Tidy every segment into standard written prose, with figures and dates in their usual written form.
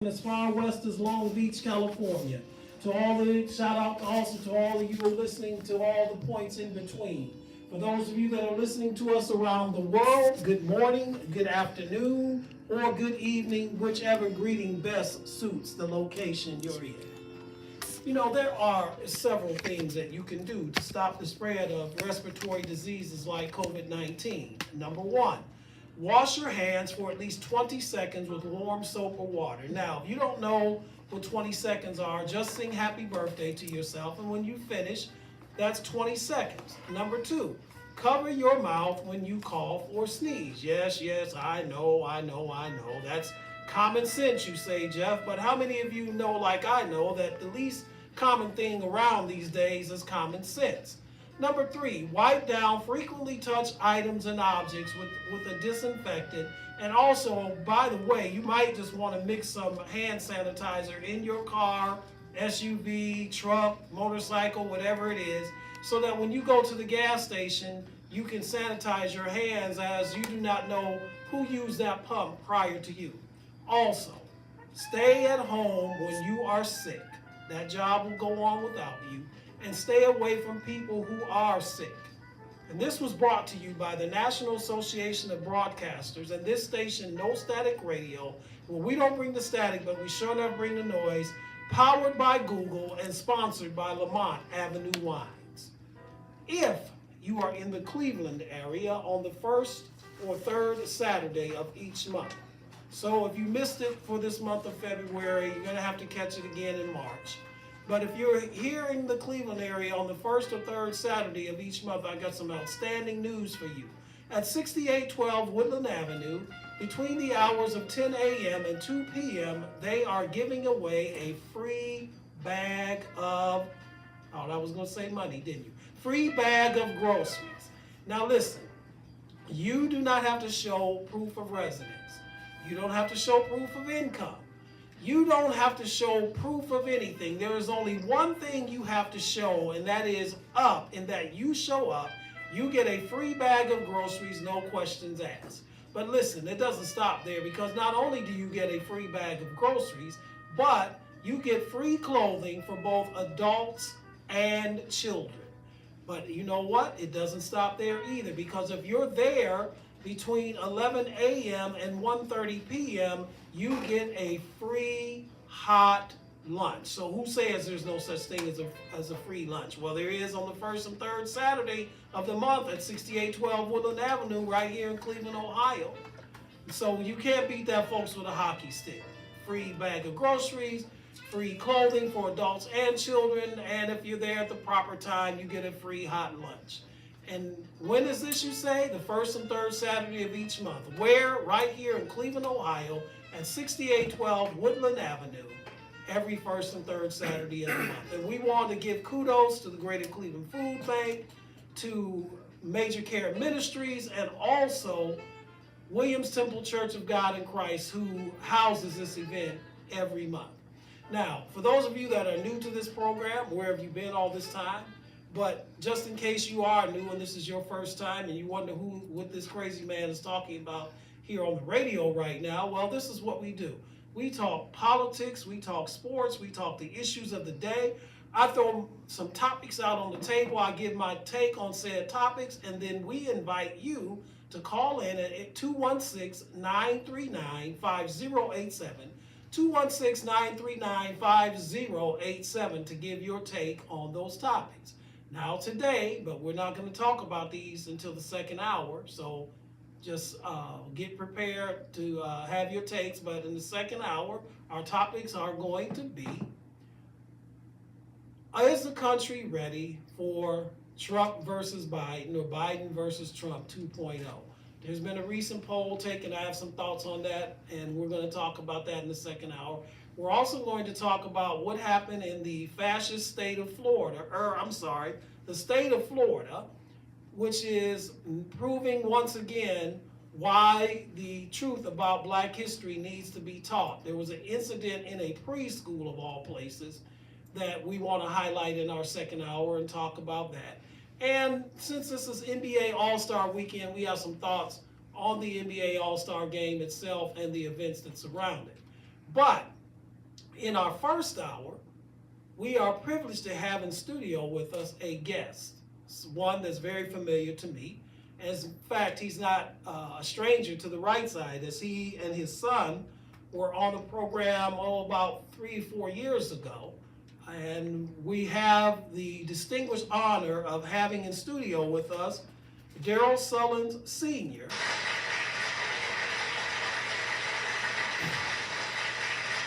as far west as Long Beach, California. To all the shout out also to all of you who are listening to all the points in between. For those of you that are listening to us around the world, good morning, good afternoon, or good evening, whichever greeting best suits the location you're in. You know, there are several things that you can do to stop the spread of respiratory diseases like COVID-19. Number one, wash your hands for at least 20 seconds with warm soap or water. Now, if you don't know what 20 seconds are, just sing happy birthday to yourself, and when you finish, that's 20 seconds. Number two, cover your mouth when you cough or sneeze. Yes, I know. That's common sense, you say, Jeff, but how many of you know, like I know, that the least common thing around these days is common sense? Number three, wipe down frequently touched items and objects with a disinfectant. And also, by the way, you might just want to mix some hand sanitizer in your car, SUV, truck, motorcycle, whatever it is, so that when you go to the gas station, you can sanitize your hands, as you do not know who used that pump prior to you. Also, stay at home when you are sick. That job will go on without you. And stay away from people who are sick. And this was brought to you by the National Association of Broadcasters and this station, No Static Radio, where we don't bring the static, but we sure enough bring the noise, powered by Google and sponsored by Lamont Avenue Wines. If you are in the Cleveland area on the first or third Saturday of each month. So if you missed it for this month of February, you're going to have to catch it again in March. But if you're here in the Cleveland area on the first or third Saturday of each month, I got some outstanding news for you. At 6812 Woodland Avenue, between the hours of 10 a.m. and 2 p.m., they are giving away a free bag of, I was going to say money, didn't you? Free bag of groceries. Now listen, you do not have to show proof of residence. You don't have to show proof of income. You don't have to show proof of anything. There is only one thing you have to show, and that is up. In that you show up, you get a free bag of groceries, no questions asked. But listen, it doesn't stop there, because not only do you get a free bag of groceries, but you get free clothing for both adults and children. But you know what? It doesn't stop there either, because if you're there between 11 a.m. and 1:30 p.m., you get a free hot lunch. So who says there's no such thing as a free lunch? Well, there is on the first and third Saturday of the month at 6812 Woodland Avenue right here in Cleveland, Ohio. So you can't beat that, folks, with a hockey stick. Free bag of groceries, free clothing for adults and children, and if you're there at the proper time, you get a free hot lunch. And when is this, you say? The first and third Saturday of each month. Where? Right here in Cleveland, Ohio, at 6812 Woodland Avenue, every first and third Saturday of the month. And we want to give kudos to the Greater Cleveland Food Bank, to Major Care Ministries, and also Williams Temple Church of God in Christ, who houses this event every month. Now, for those of you that are new to this program, where have you been all this time? But just in case you are new and this is your first time and you wonder what this crazy man is talking about here on the radio right now, well, this is what we do. We talk politics, we talk sports, we talk the issues of the day. I throw some topics out on the table, I give my take on said topics, and then we invite you to call in at 216-939-5087, 216-939-5087 to give your take on those topics. Now today, but we're not going to talk about these until the second hour, so just get prepared to have your takes. But in the second hour, our topics are going to be, is the country ready for Trump versus Biden, or Biden versus Trump 2.0? There's been a recent poll taken. I have some thoughts on that, and we're going to talk about that in the second hour. We're also going to talk about what happened in the fascist state of Florida, the state of Florida, which is proving once again why the truth about Black history needs to be taught. There was an incident in a preschool, of all places, that we want to highlight in our second hour and talk about that. And since this is NBA All-Star Weekend, we have some thoughts on the NBA All-Star Game itself and the events that surround it. But In our first hour, we are privileged to have in studio with us a guest, one that's very familiar to me. As in fact, he's not a stranger to the right side, as he and his son were on a program about 3 or 4 years ago. And we have the distinguished honor of having in studio with us Darrell Sullins Sr.,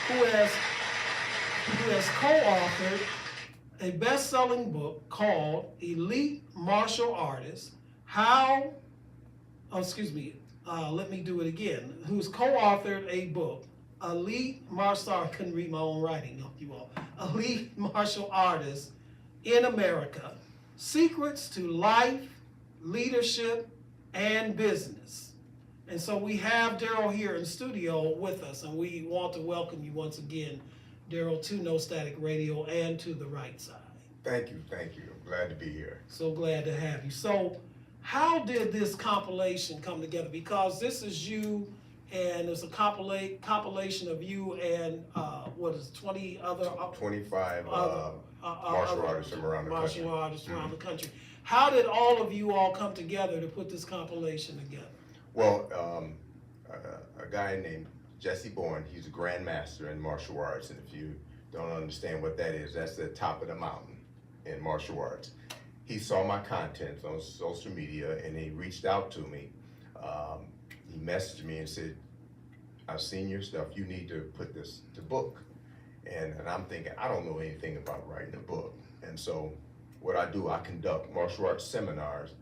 who has co-authored a best-selling book called Elite Martial Artists, let me do it again, who's co-authored a book, I couldn't read my own writing, you all, Elite Martial Artists in America, Secrets to Life, Leadership, and Business. And so we have Darrell here in studio with us, and we want to welcome you once again, Darrell, to No Static Radio and to the right side. Thank you. I'm glad to be here. So glad to have you. So how did this compilation come together? Because this is you, and it's a compilation of you and 20 other 25 martial artists from around the country. Martial artists around the country. How did all of you all come together to put this compilation together? Well, a guy named Jesse Bourne, he's a grandmaster in martial arts, and if you don't understand what that is, that's the top of the mountain in martial arts. He saw my content on social media, and he reached out to me. He messaged me and said, I've seen your stuff, you need to put this to book. And I'm thinking, I don't know anything about writing a book. And so what I do, I conduct martial arts seminars,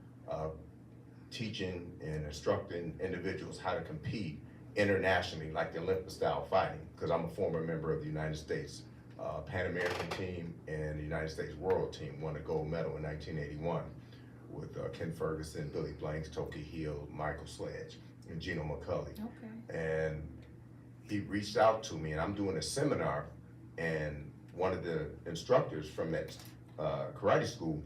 teaching and instructing individuals how to compete internationally, like the Olympic style fighting, because I'm a former member of the United States Pan American team and the United States World team, won a gold medal in 1981 with Ken Ferguson, Billy Blanks, Toki Hill, Michael Sledge, and Gino McCulley. Okay. And he reached out to me, and I'm doing a seminar, and one of the instructors from that karate school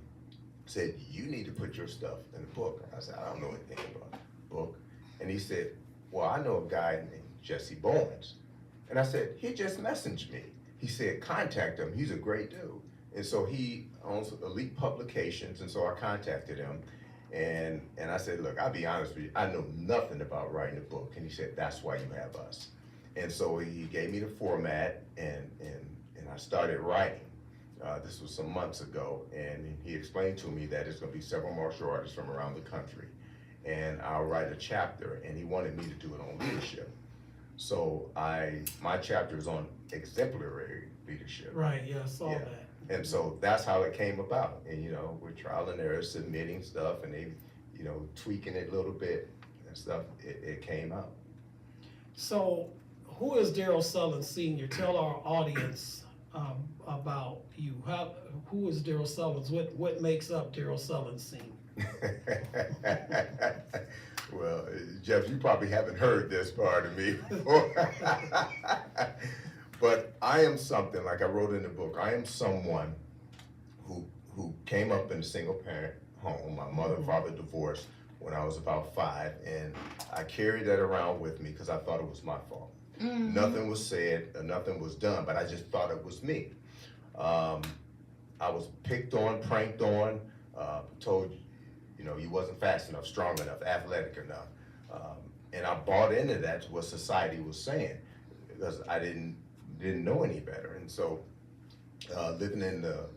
said, you need to put your stuff in the book. I said, I don't know anything about the book. And he said, well, I know a guy named Jesse Bowens. And I said, he just messaged me. He said, contact him, he's a great dude. And so he owns Elite Publications, and so I contacted him. And I said, look, I'll be honest with you, I know nothing about writing a book. And he said, that's why you have us. And so he gave me the format, and I started writing. This was some months ago, and he explained to me that it's going to be several martial artists from around the country, and I'll write a chapter, and he wanted me to do it on leadership. So my chapter is on exemplary leadership. Right, yeah, I saw that. And so that's how it came about. And with trial and error, submitting stuff, and they, tweaking it a little bit and stuff, it came out. So who is Darrell Sullins Sr.? Tell our audience about you. Who is Darrell Sullins? What makes up Darrell Sullins Sr.? Well, Jeff, you probably haven't heard this part of me before. But I am something, like I wrote in the book, I am someone who came up in a single parent home. My mother and father divorced when I was about 5, and I carried that around with me because I thought it was my fault. Mm-hmm. Nothing was said, nothing was done, but I just thought it was me. I was picked on, pranked on, told you wasn't fast enough, strong enough, athletic enough. And I bought into that, what society was saying, because I didn't know any better. And so living in the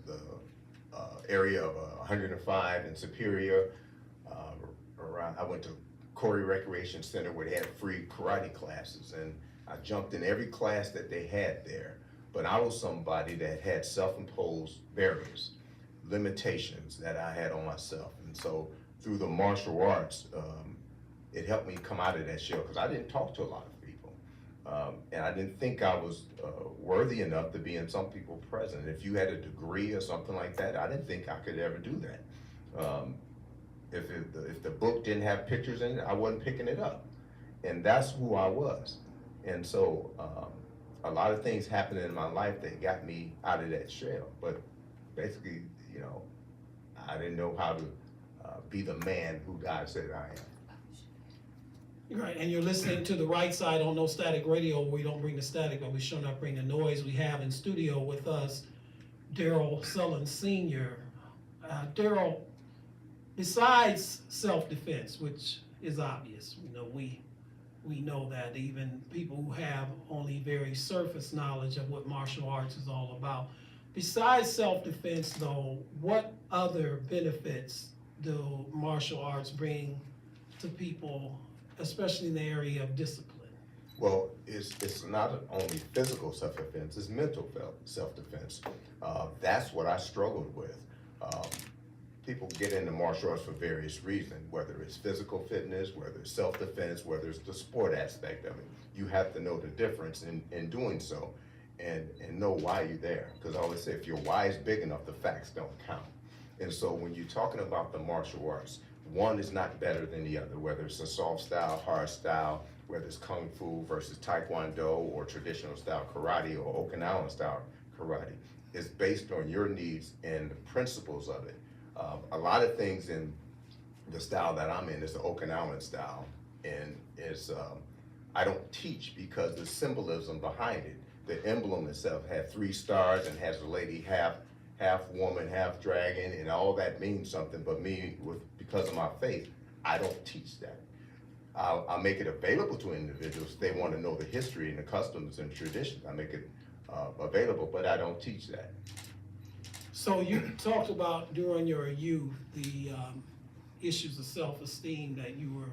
area of 105 in Superior, I went to Corey Recreation Center where they had free karate classes, and I jumped in every class that they had there. But I was somebody that had self-imposed barriers, limitations that I had on myself. And so through the martial arts, it helped me come out of that shell, because I didn't talk to a lot of people. And I didn't think I was worthy enough to be in some people's presence. If you had a degree or something like that, I didn't think I could ever do that. If the book didn't have pictures in it, I wasn't picking it up. And that's who I was. And so a lot of things happened in my life that got me out of that shell. But basically, I didn't know how to be the man who God said I am. Right, and you're listening to the right side on No Static Radio. We don't bring the static, but we sure not bring the noise. We have in studio with us Darrell Sullins Sr. Darrell, besides self-defense, which is obvious, we know that even people who have only very surface knowledge of what martial arts is all about. Besides self-defense, though, what other benefits do martial arts bring to people, especially in the area of discipline? Well, it's not only physical self-defense, it's mental self-defense. That's what I struggled with. People get into martial arts for various reasons, whether it's physical fitness, whether it's self-defense, whether it's the sport aspect of it. You have to know the difference in doing so and know why you're there. Because I always say, if your why is big enough, the facts don't count. And so when you're talking about the martial arts, one is not better than the other, whether it's a soft style, hard style, whether it's Kung Fu versus Taekwondo or traditional style karate or Okinawan style karate. It's based on your needs and the principles of it. A lot of things in the style that I'm in is the Okinawan style, and I don't teach because the symbolism behind it. The emblem itself had 3 stars and has a lady half woman, half dragon, and all that means something. But me, because of my faith, I don't teach that. I'll make it available to individuals if they want to know the history and the customs and traditions. I make it available, but I don't teach that. So you talked about during your youth the issues of self-esteem that you were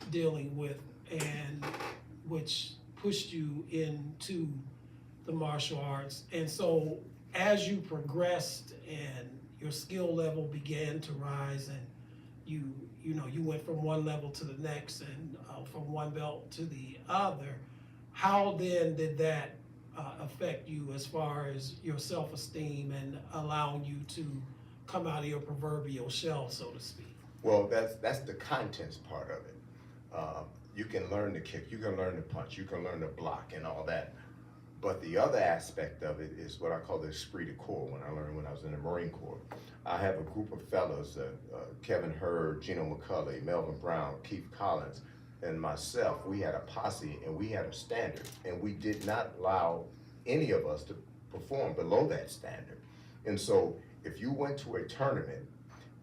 dealing with, and which pushed you into the martial arts. And so as you progressed and your skill level began to rise, and you went from one level to the next and from one belt to the other, how then did that affect you as far as your self-esteem and allowing you to come out of your proverbial shell, so to speak? Well, that's the contents part of it. You can learn to kick, you can learn to punch, you can learn to block and all that. But the other aspect of it is what I call the esprit de corps, when I learned when I was in the Marine Corps. I have a group of fellows, Kevin Hurd, Gino McCulley, Melvin Brown, Keith Collins, and myself. We had a posse and we had a standard, and we did not allow any of us to perform below that standard. And so if you went to a tournament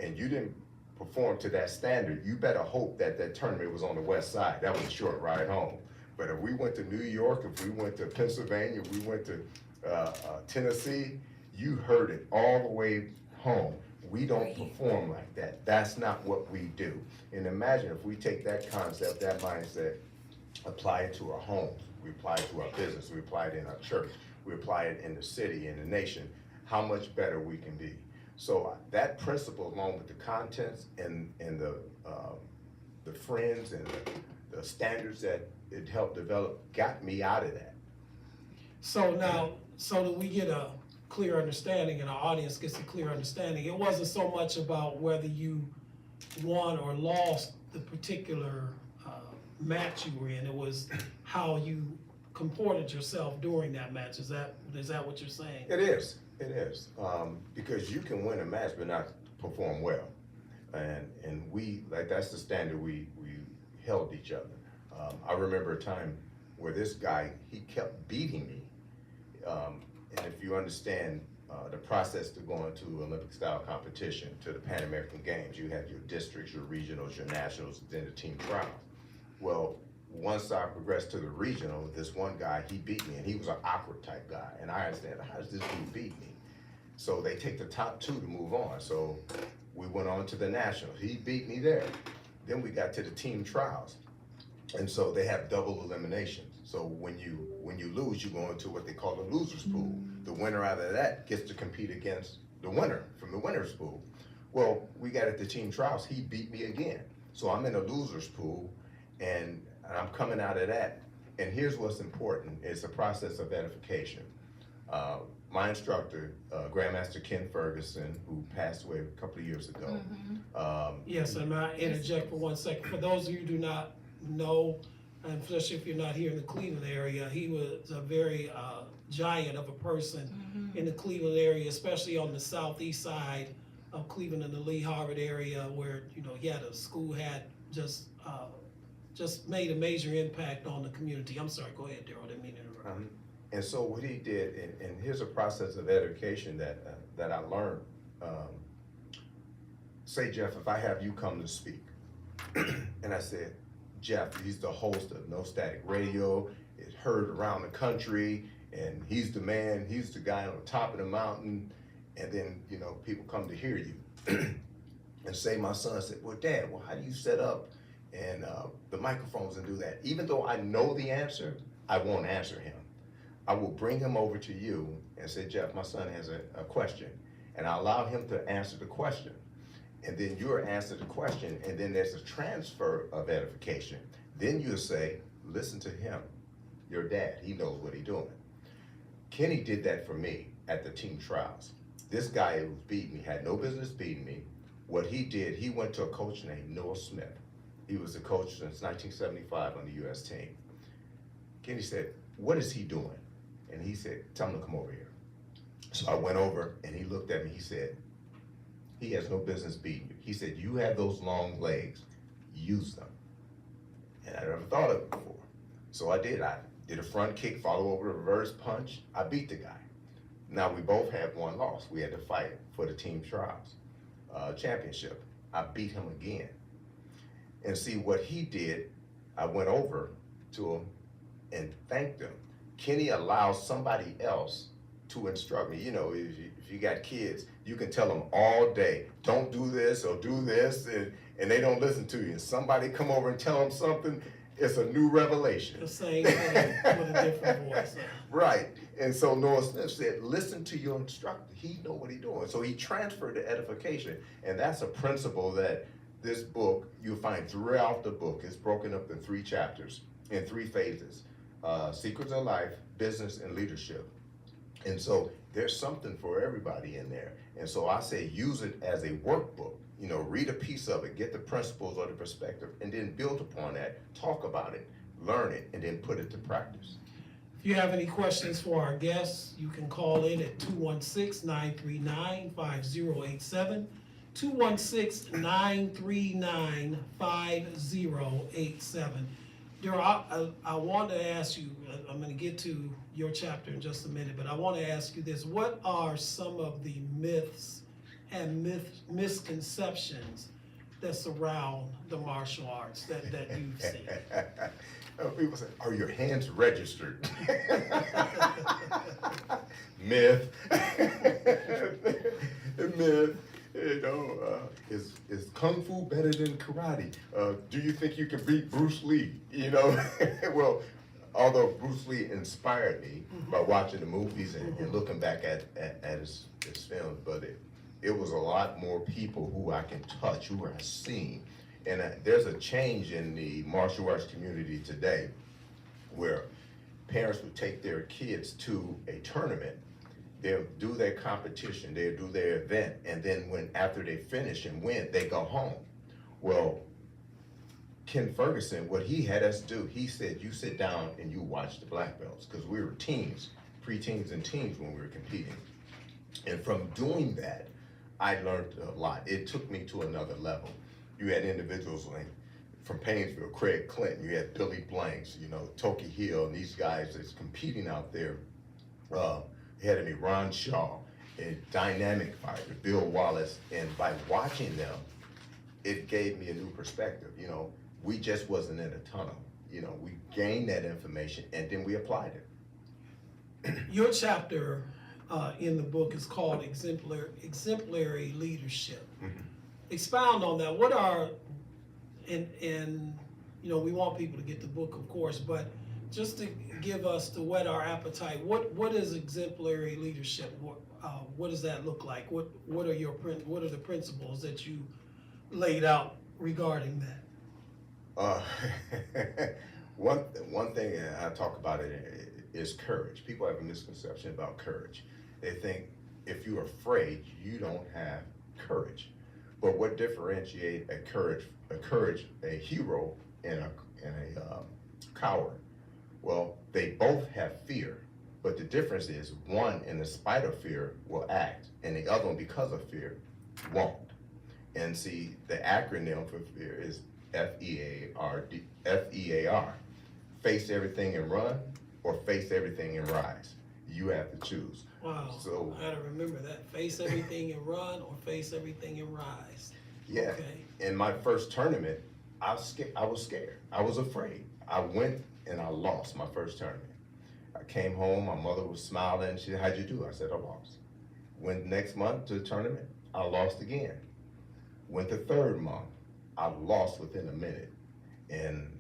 and you didn't perform to that standard, you better hope that that tournament was on the west side. That was a short ride home. But if we went to New York, if we went to Pennsylvania, if we went to Tennessee, you heard it all the way home. We don't perform like that. That's not what we do. And imagine if we take that concept, that mindset, apply it to our homes, we apply it to our business, we apply it in our church, we apply it in the city, in the nation, how much better we can be. So that principle, along with the contents and the friends and the standards that it helped develop, got me out of that. So now, so that we get a clear understanding and our audience gets a clear understanding, it wasn't so much about whether you won or lost the particular match you were in, it was how you comported yourself during that match. Is that what you're saying? It is, because you can win a match but not perform well. And we, like, that's the standard we held each other. I remember a time where this guy, he kept beating me. And if you understand the process to going to Olympic style competition, to the Pan American Games, you have your districts, your regionals, your nationals, then the team trials. Well, once I progressed to the regional, this one guy, he beat me, and he was an awkward type guy. And I understand, how does this dude beat me? So they take the top 2 to move on. So we went on to the nationals. He beat me there. Then we got to the team trials. And so they have double eliminations. So when you lose, you go into what they call the loser's pool. The winner out of that gets to compete against the winner from the winner's pool. Well, we got at the team trials, he beat me again. So I'm in a loser's pool, and I'm coming out of that. And here's what's important, it's a process of edification. My instructor, Grandmaster Ken Ferguson, who passed away a couple of years ago. Yes, and I interject for 1 second. For those of you who do not know, and especially if you're not here in the Cleveland area, he was a very giant of a person in the Cleveland area, especially on the southeast side of Cleveland in the Lee Harvard area, where he had a school, had just just made a major impact on the community. I'm sorry, go ahead, Darrell, I didn't mean to interrupt. And so what he did, and here's a process of education that I learned. Say, Jeff, if I have you come to speak, and I said, Jeff, he's the host of No Static Radio, it's heard around the country, and he's the man, he's the guy on the top of the mountain, and then, you know, people come to hear you. And say my son said, well, Dad, well, how do you set up and the microphones and do that? Even though I know the answer, I won't answer him. I will bring him over to you and say, Jeff, my son has a question, and I allow him to answer the question. And then you'll answer the question, and then there's a transfer of edification. Then you'll say, listen to him, your dad, he knows what he's doing. Kenny did that for me at the team trials. This guy who beat me had no business beating me. What he did, he went to a coach named Noah Smith. He was the coach since 1975 on the US team. Kenny said, what is he doing? And he said, tell him to come over here. So I went over and he looked at me, he said, he has no business beating you. He said, you have those long legs, use them. And I never thought of it before. So I did a front kick, follow over a reverse punch. I beat the guy. Now we both had one loss. We had to fight for the team trials championship. I beat him again. And see what he did, I went over to him and thanked him. Kenny allows somebody else to instruct me. You know, if you got kids, you can tell them all day, don't do this or do this, and they don't listen to you. And somebody come over and tell them something, it's a new revelation. The same thing with a different voice. Right. And so Noah Smith said, listen to your instructor. He know what he's doing. So he transferred the edification. And that's a principle that this book, you'll find throughout the book. It's broken up in 3 chapters, in 3 phases. Secrets of Life, Business, and Leadership. And so there's something for everybody in there. And so I say use it as a workbook. You know, read a piece of it, get the principles or the perspective, and then build upon that, talk about it, learn it, and then put it to practice. If you have any questions for our guests, you can call in at 216-939-5087, 216-939-5087. Darrell, I want to ask you, I'm going to get to your chapter in just a minute, but I want to ask you this. What are some of the myths and misconceptions that surround the martial arts that you've seen? People say, are your hands registered? Myth. Myth. You know, is Kung Fu better than karate? Do you think you can beat Bruce Lee? You know, well, although Bruce Lee inspired me by watching the movies and looking back at his films, but it was a lot more people who I can touch, who I've seen. And there's a change in the martial arts community today where parents would take their kids to a tournament, they'll do their competition, they'll do their event, and then after they finish and win, they go home. Well, Ken Ferguson, what he had us do, he said, you sit down and you watch the black belts, because we were teens, pre-teens and teens when we were competing. And from doing that, I learned a lot. It took me to another level. You had individuals like from Painesville, Craig Clinton, you had Billy Blanks, you know, Toki Hill, and these guys that's competing out there. They had me Ron Shaw, a dynamic fighter, Bill Wallace, and by watching them, it gave me a new perspective. You know, we just wasn't in a tunnel. You know, we gained that information and then we applied it. Your chapter in the book is called Exemplary Leadership. Mm-hmm. Expound on that. What are, and you know, we want people to get the book, of course, but just to give us, to whet our appetite, what is exemplary leadership? What does that look like? What are the principles that you laid out regarding that? One thing I talk about it is courage. People have a misconception about courage. They think if you're afraid, you don't have courage. But what differentiates a hero and a coward? Well, they both have fear, but the difference is one, in spite of fear, will act, and the other one, because of fear, won't. And see, the acronym for fear is F-E-A-R. Face everything and run, or face everything and rise. You have to choose. Wow. So I gotta remember that. Face everything and run, or face everything and rise. yeah. Okay. In my first tournament, I was scared. I was afraid. I went and I lost my first tournament. I came home, my mother was smiling. She said, "How'd you do?" I said, "I lost." Went next month to the tournament, I lost again. Went the third month, I lost within a minute. And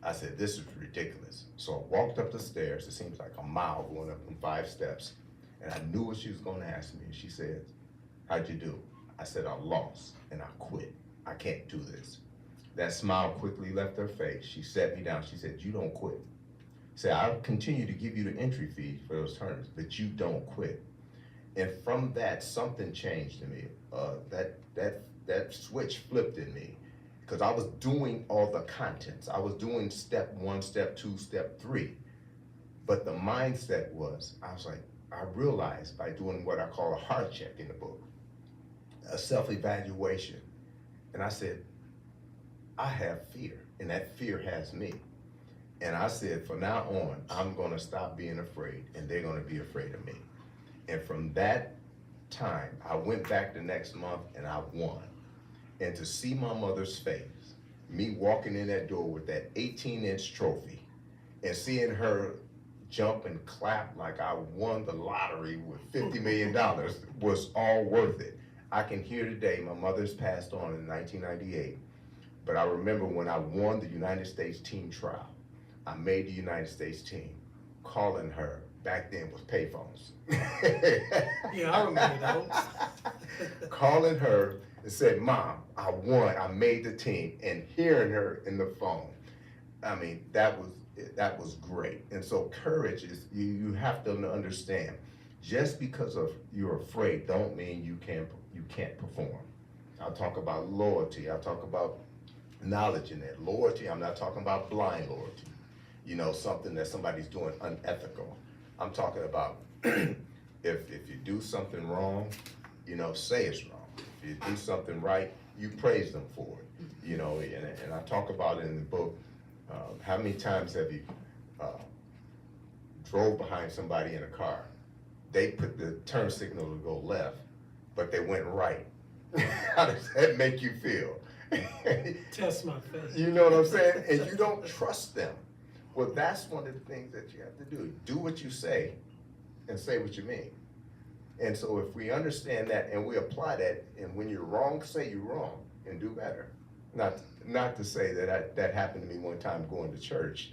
I said, "This is ridiculous." So I walked up the stairs. It seems like a mile going up them 5 steps. And I knew what she was going to ask me. She said, "How'd you do?" I said, "I lost and I quit. I can't do this." That smile quickly left her face. She sat me down. She said, "You don't quit." She said, "I'll continue to give you the entry fee for those tournaments, but you don't quit." And from that, something changed in me. That switch flipped in me. Because I was doing all the contents. I was doing step 1, step 2, step 3. But the mindset was, I realized by doing what I call a heart check in the book, a self-evaluation. And I said, I have fear, and that fear has me. And I said, from now on, I'm gonna stop being afraid, and they're gonna be afraid of me. And from that time, I went back the next month and I won. And to see my mother's face, me walking in that door with that 18-inch trophy and seeing her jump and clap like I won the lottery with $50 million was all worth it. I can hear today, my mother's passed on in 1998, but I remember when I won the United States team trial, I made the United States team, calling her, back then was payphones. Yeah, I remember those. Calling her and said, "Mom, I won, I made the team," and hearing her in the phone. I mean, that was great. And so courage is, you have to understand, just because of you're afraid don't mean you can't perform. I'll talk about loyalty, I'll talk about knowledge in that. Loyalty, I'm not talking about blind loyalty. Something that somebody's doing unethical. I'm talking about if you do something wrong, say it's wrong. If you do something right, you praise them for it. And I talk about it in the book. How many times have you drove behind somebody in a car? They put the turn signal to go left, but they went right. How does that make you feel? Test my faith. You know what I'm saying? And you don't trust them. Well, that's one of the things that you have to do. Do what you say and say what you mean. And so if we understand that and we apply that, and when you're wrong, say you're wrong and do better. Not to say that happened to me one time going to church.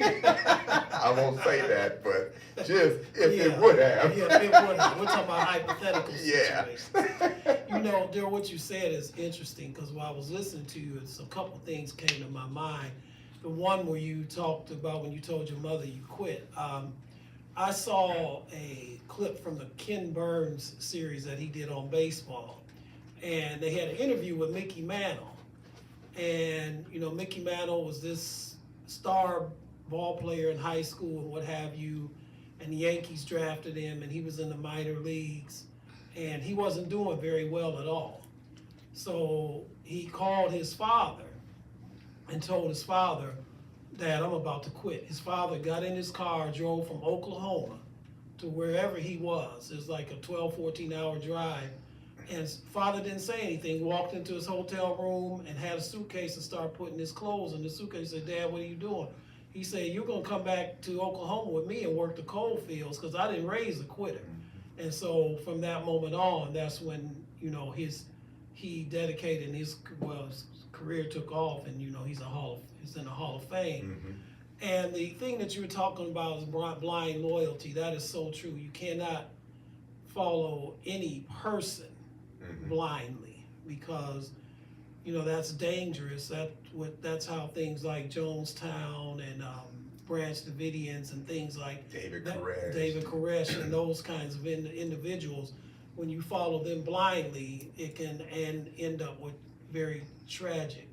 I won't say that, but just if it would have. Yeah, if it would have. We're talking about hypothetical situations. Yeah. Darrell, what you said is interesting, because while I was listening to you, a couple things came to my mind. The one where you talked about when you told your mother you quit. I saw a clip from the Ken Burns series that he did on baseball, and they had an interview with Mickey Mantle. And, Mickey Mantle was this star ball player in high school and what have you, and the Yankees drafted him, and he was in the minor leagues, and he wasn't doing very well at all. So he called his father and told his father, "Dad, I'm about to quit." His father got in his car, drove from Oklahoma to wherever he was. It was like a 12, 14-hour drive. And his father didn't say anything. He walked into his hotel room and had a suitcase and started putting his clothes in the suitcase. He said, "Dad, what are you doing?" He said, "You're going to come back to Oklahoma with me and work the coal fields, because I didn't raise a quitter." And so from that moment on, that's when, he dedicated his career took off, and, he's in the Hall of Fame. Mm-hmm. And the thing that you were talking about is blind loyalty. That is so true. You cannot follow any person blindly, because that's dangerous. That's how things like Jonestown and Branch Davidians and things like David Koresh and those kinds of individuals, when you follow them blindly, it can end up with very tragic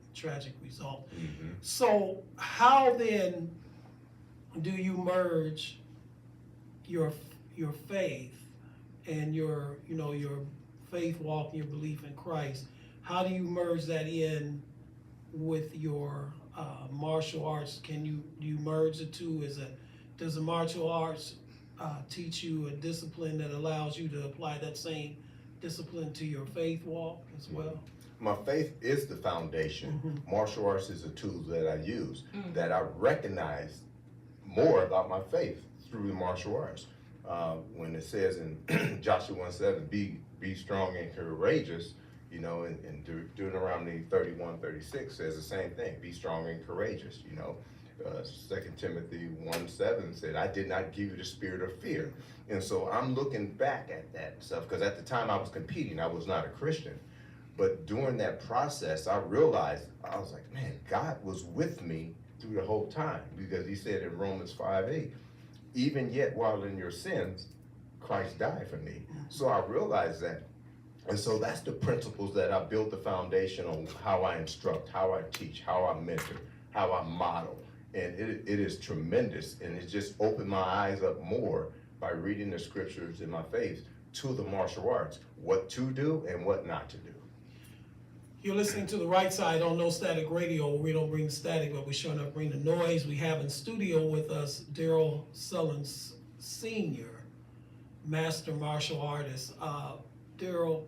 results. Mm-hmm. So how then do you merge your faith and your faith walk, your belief in Christ? How do you merge that in with your martial arts? Can you merge the two? Does the martial arts teach you a discipline that allows you to apply that same discipline to your faith walk as well? My faith is the foundation. Mm-hmm. Martial arts is a tool that I use, that I recognize more about my faith through the martial arts. When it says in Joshua 1:7, be strong and courageous, you know, and Deuteronomy 31:36 says the same thing, be strong and courageous, you know. 2 Timothy 1:7 said, I did not give you the spirit of fear. And so I'm looking back at that stuff, because at the time I was competing, I was not a Christian. But during that process, I realized, I was like, man, God was with me through the whole time, because he said in Romans 5:8, even yet while in your sins, Christ died for me. So I realized that. And so that's the principles that I built the foundation on, how I instruct, how I teach, how I mentor, how I model. And it is tremendous. And it just opened my eyes up more by reading the scriptures in my faith to the martial arts, what to do and what not to do. You're listening to The Right Side on No Static Radio. We don't bring static, but we sure enough bring the noise. We have in studio with us Darrell Sullins, Sr., master martial artist. Darrell,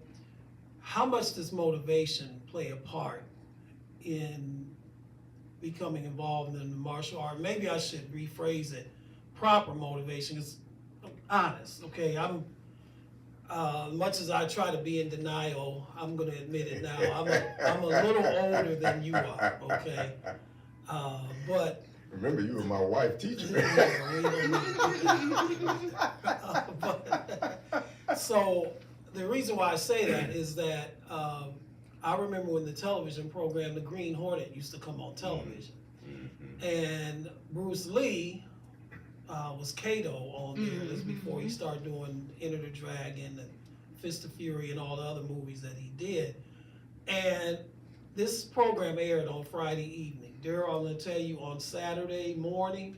how much does motivation play a part in becoming involved in the martial art? Maybe I should rephrase it. Proper motivation is honest, okay? Much as I try to be in denial, I'm going to admit it now. I'm a little older than you are, okay? But remember, you were my wife teaching me. So the reason why I say that is that I remember when the television program, The Green Hornet, used to come on television. And Bruce Lee was Kato on there. That's before he started doing Enter the Dragon and Fist of Fury and all the other movies that he did. And this program aired on Friday evening. Darrell, I'm going to tell you, on Saturday morning,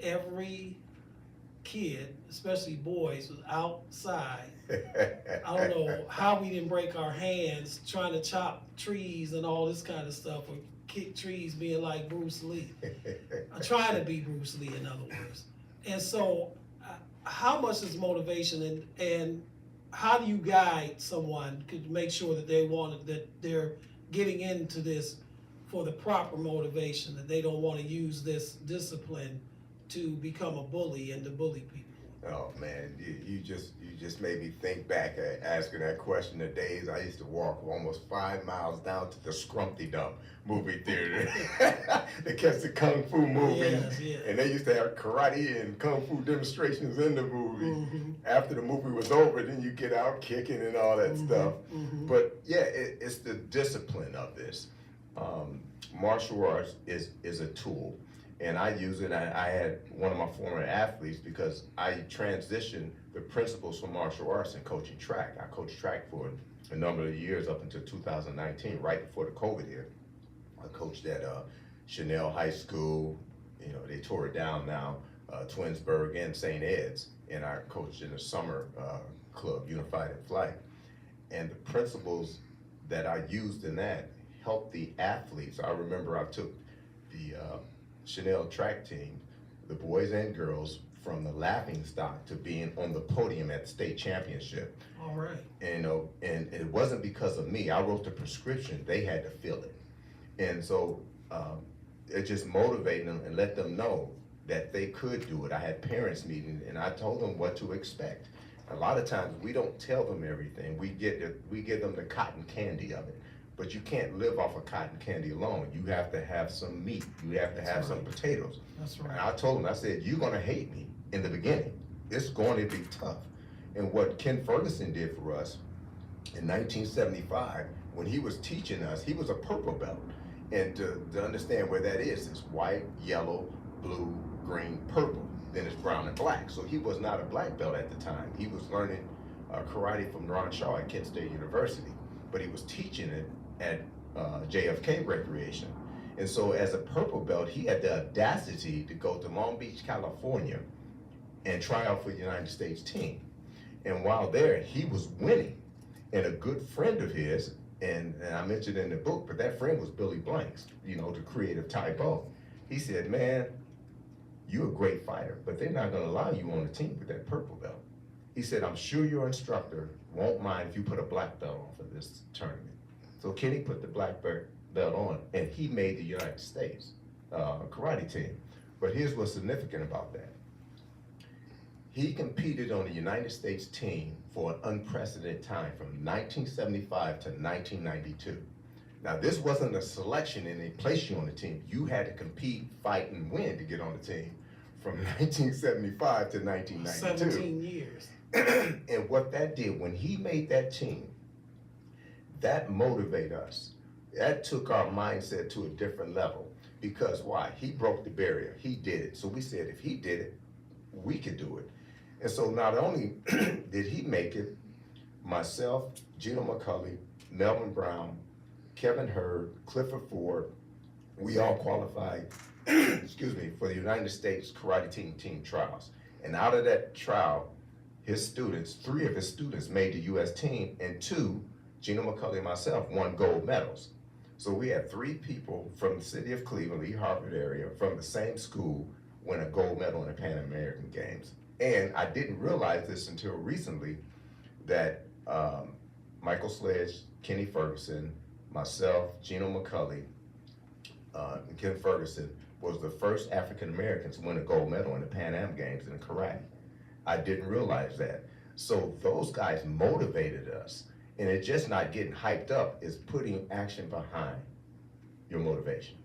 every kid, especially boys, was outside. I don't know how we didn't break our hands trying to chop trees and all this kind of stuff, or kick trees, being like Bruce Lee. I'm trying to be Bruce Lee, in other words. And so, how much is motivation, and how do you guide someone to make sure that they're getting into this for the proper motivation, that they don't want to use this discipline to become a bully and to bully people? Oh man, you just made me think back at asking that question. The days I used to walk almost 5 miles down to the Scrumpty Dump movie theater to catch the Kung Fu movies. Yes. And they used to have karate and Kung Fu demonstrations in the movie. After the movie was over, then you get out kicking and all that stuff. But yeah, it's the discipline of this. Martial arts is a tool. And I use it. I had one of my former athletes, because I transitioned the principles from martial arts and coaching track. I coached track for a number of years up until 2019, right before the COVID hit. I coached at Chanel High School. You know, they tore it down now, Twinsburg and St. Ed's. And I coached in the summer club, Unified in Flight. And the principles that I used in that helped the athletes. I remember I took the Chanel track team, the boys and girls, from the laughing stock to being on the podium at the state championship. All right. And it wasn't because of me. I wrote the prescription. They had to feel it. And so it just motivated them and let them know that they could do it. I had parents meetings, and I told them what to expect. A lot of times we don't tell them everything. We give them the cotton candy of it. But you can't live off of cotton candy alone. You have to have some meat. You have to have some potatoes. That's right. And I told him, I said, you're gonna hate me in the beginning. It's going to be tough. And what Ken Ferguson did for us in 1975, when he was teaching us, he was a purple belt. And to understand where that is, it's white, yellow, blue, green, purple. Then it's brown and black. So he was not a black belt at the time. He was learning karate from Ron Shaw at Kent State University. But he was teaching it at JFK Recreation. And so as a purple belt, he had the audacity to go to Long Beach, California and try out for the United States team. And while there, he was winning. And a good friend of his And I mentioned in the book, but that friend was Billy Blanks, you know, the creative typo. He said, man, you're a great fighter, but they're not gonna allow you on the team with that purple belt. He said, I'm sure your instructor won't mind if you put a black belt on for this tournament. So Kenny put the black belt on, and he made the United States karate team. But here's what's significant about that. He competed on the United States team for an unprecedented time from 1975 to 1992. Now, this wasn't a selection and they placed you on the team. You had to compete, fight, and win to get on the team from 1975 to 1992. 17 years. And what that did, when he made that team, that motivated us. That took our mindset to a different level. Because why? He broke the barrier. He did it. So we said, if he did it, we could do it. And so not only did he make it, myself, Gino McCulley, Melvin Brown, Kevin Hurd, Clifford Ford, we all qualified, excuse me, for the United States Karate Team trials. And out of that trial, his students, 3 of his students made the U.S. team, and 2, Gino McCulley and myself, won gold medals. So we had 3 people from the city of Cleveland, the Harvard area, from the same school, win a gold medal in the Pan American Games. And I didn't realize this until recently, that Michael Sledge, Kenny Ferguson, myself, Gino McCulley, and Ken Ferguson was the first African Americans to win a gold medal in the Pan Am Games in karate. I didn't realize that. So those guys motivated us, and it's just not getting hyped up, it's putting action behind your motivation.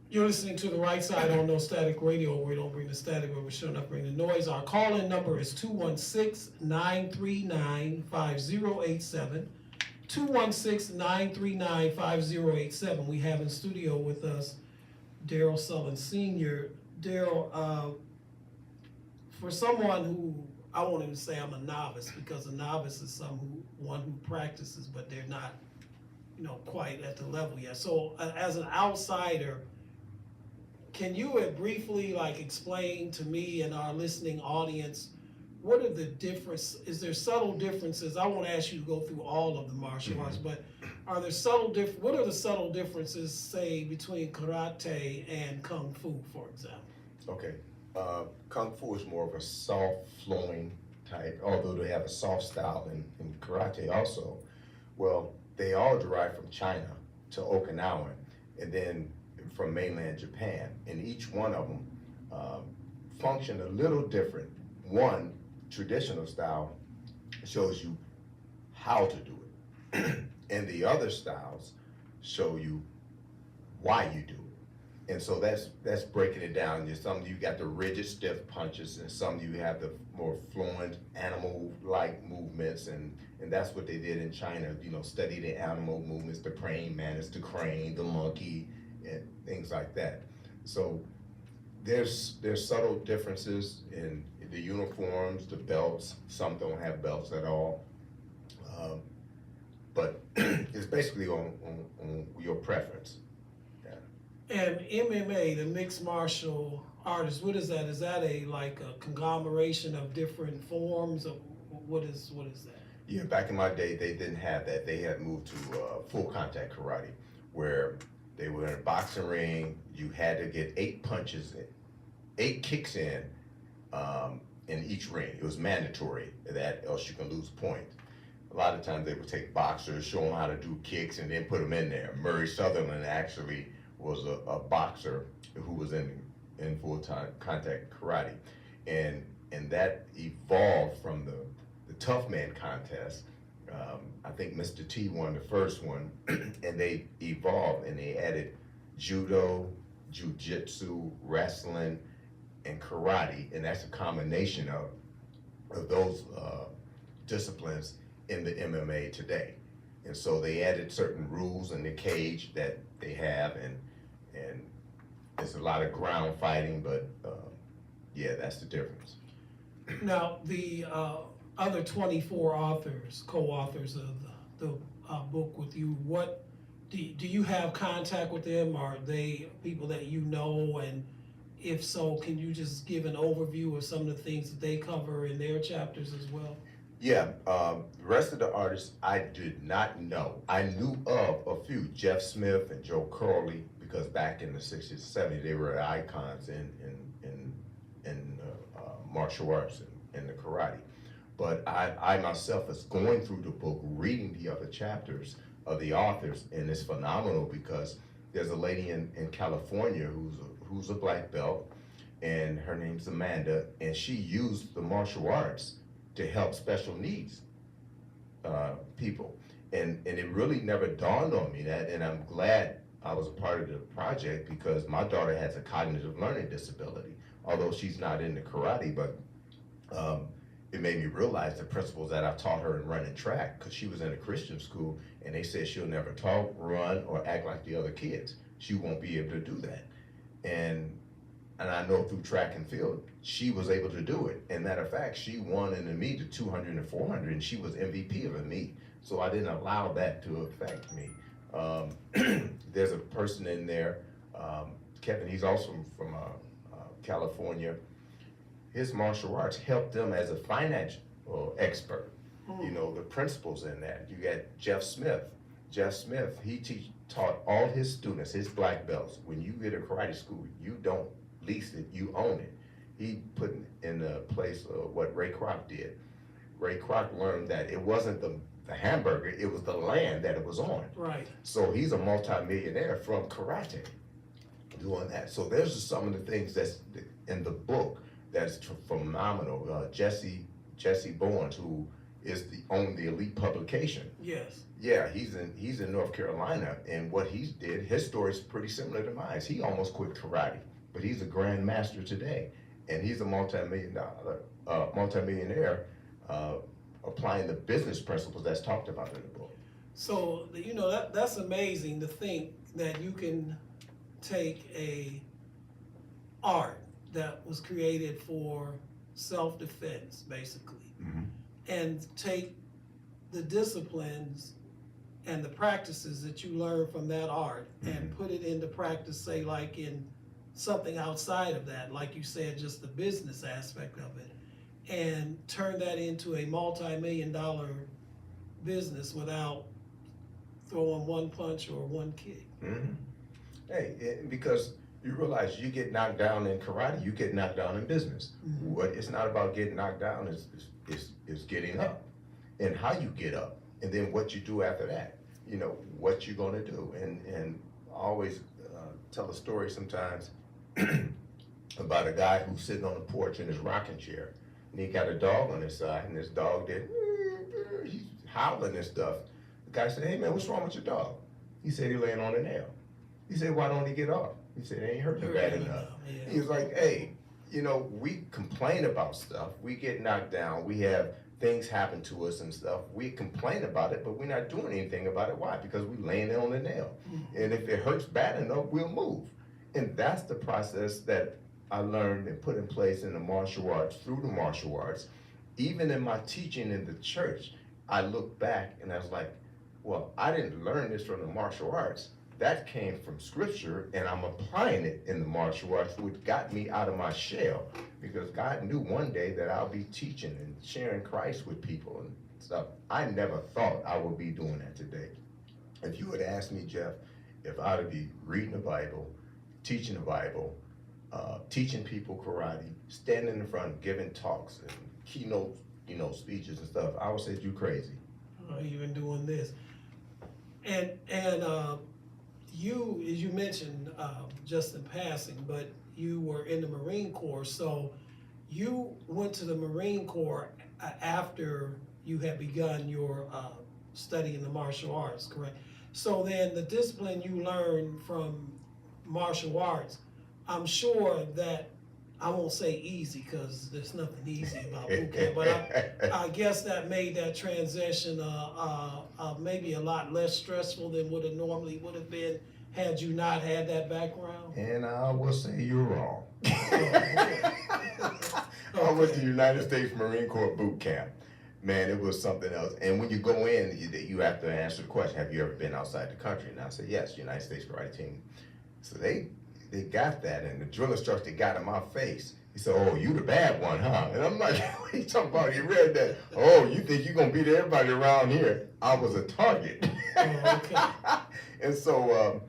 You're listening to The Right Side on No Static Radio, where we don't bring the static, where we're sure enough bring the noise. Our call-in number is 216-939-5087. 216-939-5087. We have in studio with us Darrell Sullins Sr. Darrell, for someone who, I won't even say I'm a novice, because a novice is one who practices, but they're not, quite at the level yet. So as an outsider, can you briefly explain to me and our listening audience, what are the is there subtle differences? I won't ask you to go through all of the martial arts, but are there what are the subtle differences, say, between karate and kung fu, for example? Okay, kung fu is more of a soft flowing type, although they have a soft style in karate also. Well, they all derive from China to Okinawa, and then from mainland Japan, and each one of them function a little different. One, traditional style, shows you how to do it, and the other styles show you why you do it. And so that's breaking it down. There's some you got the rigid, stiff punches, and some you have the more fluent, animal-like movements, and that's what they did in China. Study the animal movements, the praying mantis, the crane, the monkey, and things like that. So there's subtle differences in the uniforms, the belts. Some don't have belts at all, but it's basically on your preference. Yeah. And MMA, the mixed martial artists, what is that? Is that a conglomeration of different forms of what is that? Yeah, back in my day, they didn't have that. They had moved to full contact karate, where they were in a boxing ring. You had to get 8 punches, 8 kicks in each ring. It was mandatory that, else you can lose points. A lot of times they would take boxers, show them how to do kicks, and then put them in there. Murray Sutherland actually was a boxer who was in full-time contact karate, and that evolved from the tough man contest. I think Mr. T won the first one, and they evolved and they added judo, jiu-jitsu, wrestling, and karate, and that's a combination of those disciplines in the MMA today. And so they added certain rules in the cage that they have, and there's a lot of ground fighting, but yeah, that's the difference. Now, the other 24 authors, co-authors of the book with you, what do you have contact with them? Are they people that you know? And if so, can you just give an overview of some of the things that they cover in their chapters as well? Yeah, the rest of the artists I did not know. I knew of a few, Jeff Smith and Joe Curley, because back in the 60s, 70s, they were icons in martial arts and the karate. But I myself is going through the book, reading the other chapters of the authors, and it's phenomenal because there's a lady in California who's a black belt, and her name's Amanda, and she used the martial arts to help special needs people. And it really never dawned on me that, and I'm glad I was a part of the project because my daughter has a cognitive learning disability, although she's not into karate, but it made me realize the principles that I taught her in running track, because she was in a Christian school and they said she'll never talk, run, or act like the other kids. She won't be able to do that. And I know through track and field, she was able to do it. And matter of fact, she won in the meet the 200 and 400, and she was MVP of a meet. So I didn't allow that to affect me. There's a person in there, Kevin, he's also from California. His martial arts helped them as a financial expert. You know, the principles in that. You got Jeff Smith. Jeff Smith, he taught all his students, his black belts, when you get a karate school, you don't lease it, you own it. He put in the place of what Ray Kroc did. Ray Kroc learned that it wasn't the hamburger, it was the land that it was on. Right. So he's a multimillionaire from karate doing that. So there's just some of the things that's in the book that's phenomenal. Jesse Bowens, who is on the Elite publication. Yes. Yeah, he's in North Carolina, and what he did, his story is pretty similar to mine. He almost quit karate, but he's a grand master today, and he's a multimillionaire applying the business principles that's talked about in the book. So, you know, that's amazing to think that you can take a art that was created for self-defense, basically, and take the disciplines and the practices that you learn from that art and put it into practice, say, like in something outside of that, like you said, just the business aspect of it, and turn that into a multi-million-dollar business without throwing one punch or one kick. Hey, because you realize you get knocked down in karate, you get knocked down in business. What it's not about getting knocked down, is getting up, and how you get up, and then what you do after that. You know what you're gonna do, and I always tell a story sometimes about a guy who's sitting on the porch in his rocking chair, and he got a dog on his side, and this dog he's howling and stuff. The guy said, "Hey man, what's wrong with your dog?" He said, "He's laying on a nail." He said, "Why don't he get off?" He said, "It ain't hurting bad enough." He was like, "Hey, you know, we complain about stuff. We get knocked down. We have things happen to us and stuff. We complain about it, but we're not doing anything about it. Why? Because we're laying there on the nail. And if it hurts bad enough, we'll move." And that's the process that I learned and put in place in the martial arts, through the martial arts. Even in my teaching in the church, I look back and I was like, well, I didn't learn this from the martial arts. That came from scripture, and I'm applying it in the martial arts, which got me out of my shell, because God knew one day that I'll be teaching and sharing Christ with people and stuff. I never thought I would be doing that today. If you had asked me, Jeff, if I would be reading the Bible, teaching the Bible, teaching people karate, standing in front, giving talks and keynote, speeches and stuff, I would say you crazy. Even doing this, and you, as you mentioned, just in passing, but you were in the Marine Corps, so you went to the Marine Corps after you had begun your study in the martial arts, correct? So then the discipline you learned from martial arts, I'm sure that, I won't say easy, because there's nothing easy about boot camp, but I guess that made that transition maybe a lot less stressful than what it normally would have been had you not had that background. And I will say you're wrong. I went to United States Marine Corps boot camp. Man, it was something else. And when you go in, you have to answer the question, have you ever been outside the country? And I said, yes, United States Karate Team. So they got that, and the drill instructor got in my face. He said, "Oh, you the bad one, huh?" And I'm like, "What are you talking about? You read that? Oh, you think think you're gonna beat everybody around here. I was a target. Oh, okay. And so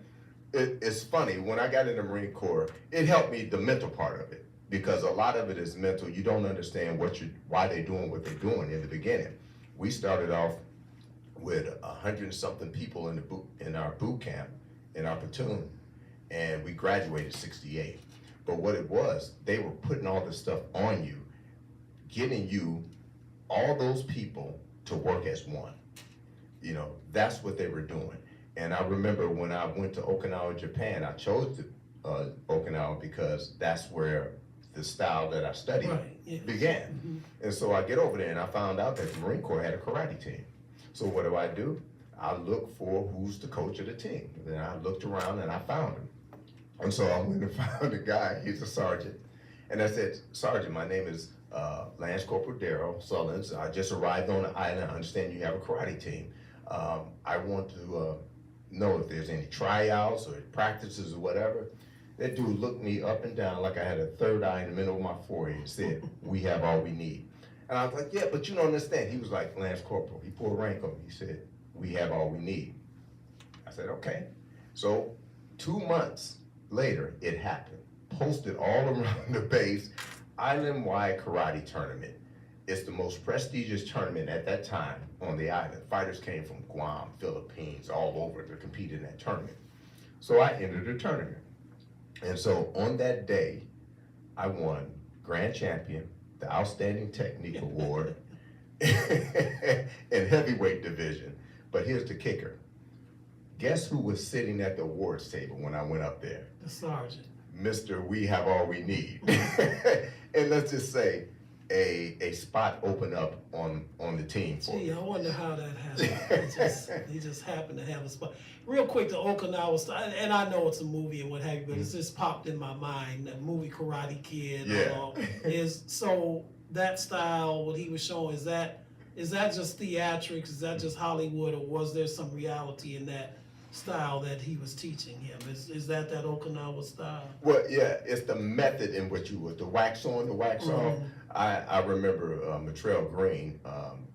it's funny, when I got in the Marine Corps, it helped me, the mental part of it, because a lot of it is mental. You don't understand why they're doing what they're doing in the beginning. We started off with 100 and something people in our boot camp, in our platoon, and we graduated 68. But what it was, they were putting all this stuff on you, getting you, all those people, to work as one. You know, that's what they were doing. And I remember when I went to Okinawa, Japan, I chose Okinawa because that's where the style that I studied began. Mm-hmm. And so I get over there and I found out that the Marine Corps had a karate team. So what do? I look for who's the coach of the team. And then I looked around and I found him. And so I went and found a guy, he's a sergeant. And I said, Sergeant, my name is Lance Corporal Darrell Sullins. I just arrived on the island. I understand you have a karate team. I want to know if there's any tryouts or practices or whatever. That dude looked me up and down like I had a third eye in the middle of my forehead and said, we have all we need. And I was like, yeah, but you don't understand. He was like, Lance Corporal. He pulled rank on me. He said, we have all we need. I said, okay. So 2 months later, it happened. Posted all around the base, island-wide karate tournament. It's the most prestigious tournament at that time on the island. Fighters came from Guam, Philippines, all over to compete in that tournament. So I entered the tournament. And so on that day, I won Grand Champion, the Outstanding Technique Award, in heavyweight division. But here's the kicker. Guess who was sitting at the awards table when I went up there? The sergeant. Mr. We have all we need. And let's just say a spot opened up on the team for me. I wonder how that happened. He just happened to have a spot. Real quick, the Okinawa style, and I know it's a movie and what have you, but it's just popped in my mind. The movie Karate Kid. Is so that style, what he was showing, is that just theatrics? Is that just Hollywood, or was there some reality in that style that he was teaching him? Is that Okinawa style? Well, yeah, it's the method in which you would, the wax on, the wax off. I remember Matrell Green,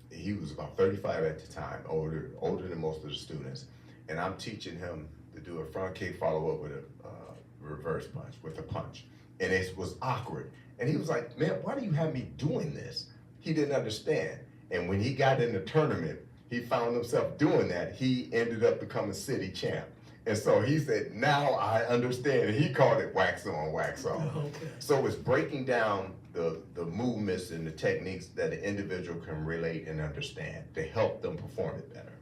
he was about 35 at the time, older than most of the students. And I'm teaching him to do a front kick, follow up with a reverse punch, with a punch. And it was awkward. And he was like, man, why do you have me doing this? He didn't understand. And when he got in the tournament, he found himself doing that. He ended up becoming city champ. And so he said, now I understand. And he called it wax on, wax off. Okay. So it's breaking down the movements and the techniques that an individual can relate and understand to help them perform it better.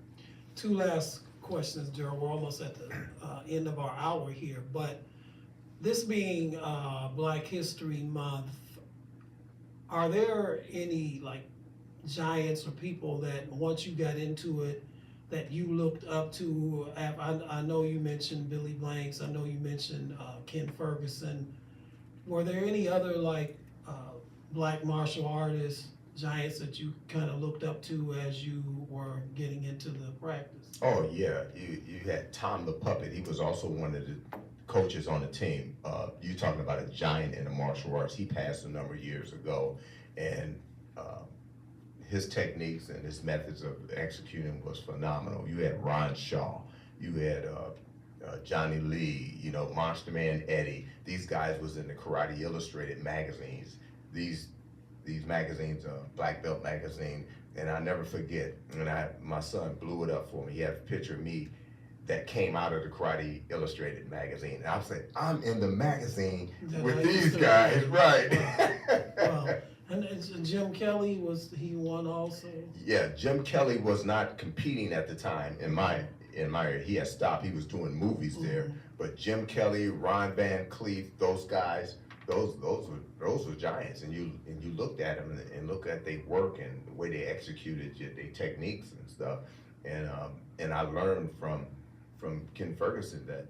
Two last questions, Darrell. We're almost at the end of our hour here. But this being Black History Month, are there any giants or people that once you got into it that you looked up to? I know you mentioned Billy Blanks. I know you mentioned Ken Ferguson. Were there any other Black martial artists, giants that you kind of looked up to as you were getting into the practice? Oh yeah, you had Tom the Puppet. He was also one of the coaches on the team. You're talking about a giant in the martial arts. He passed a number of years ago, and his techniques and his methods of executing was phenomenal. You had Ron Shaw, you had Johnny Lee, Monster Man Eddie. These guys was in the Karate Illustrated magazines. These magazines, Black Belt magazine, and I never forget. And my son blew it up for me. He had a picture of me that came out of the Karate Illustrated magazine. And I said, I'm in the magazine with these guys, right? Wow. And Jim Kelly, was he one also? Yeah, Jim Kelly was not competing at the time in my area. He had stopped. He was doing movies there. But Jim Kelly, Ron Van Cleef, those guys, those were giants. And you looked at them and looked at their work and the way they executed their techniques and stuff. And I learned from Ken Ferguson that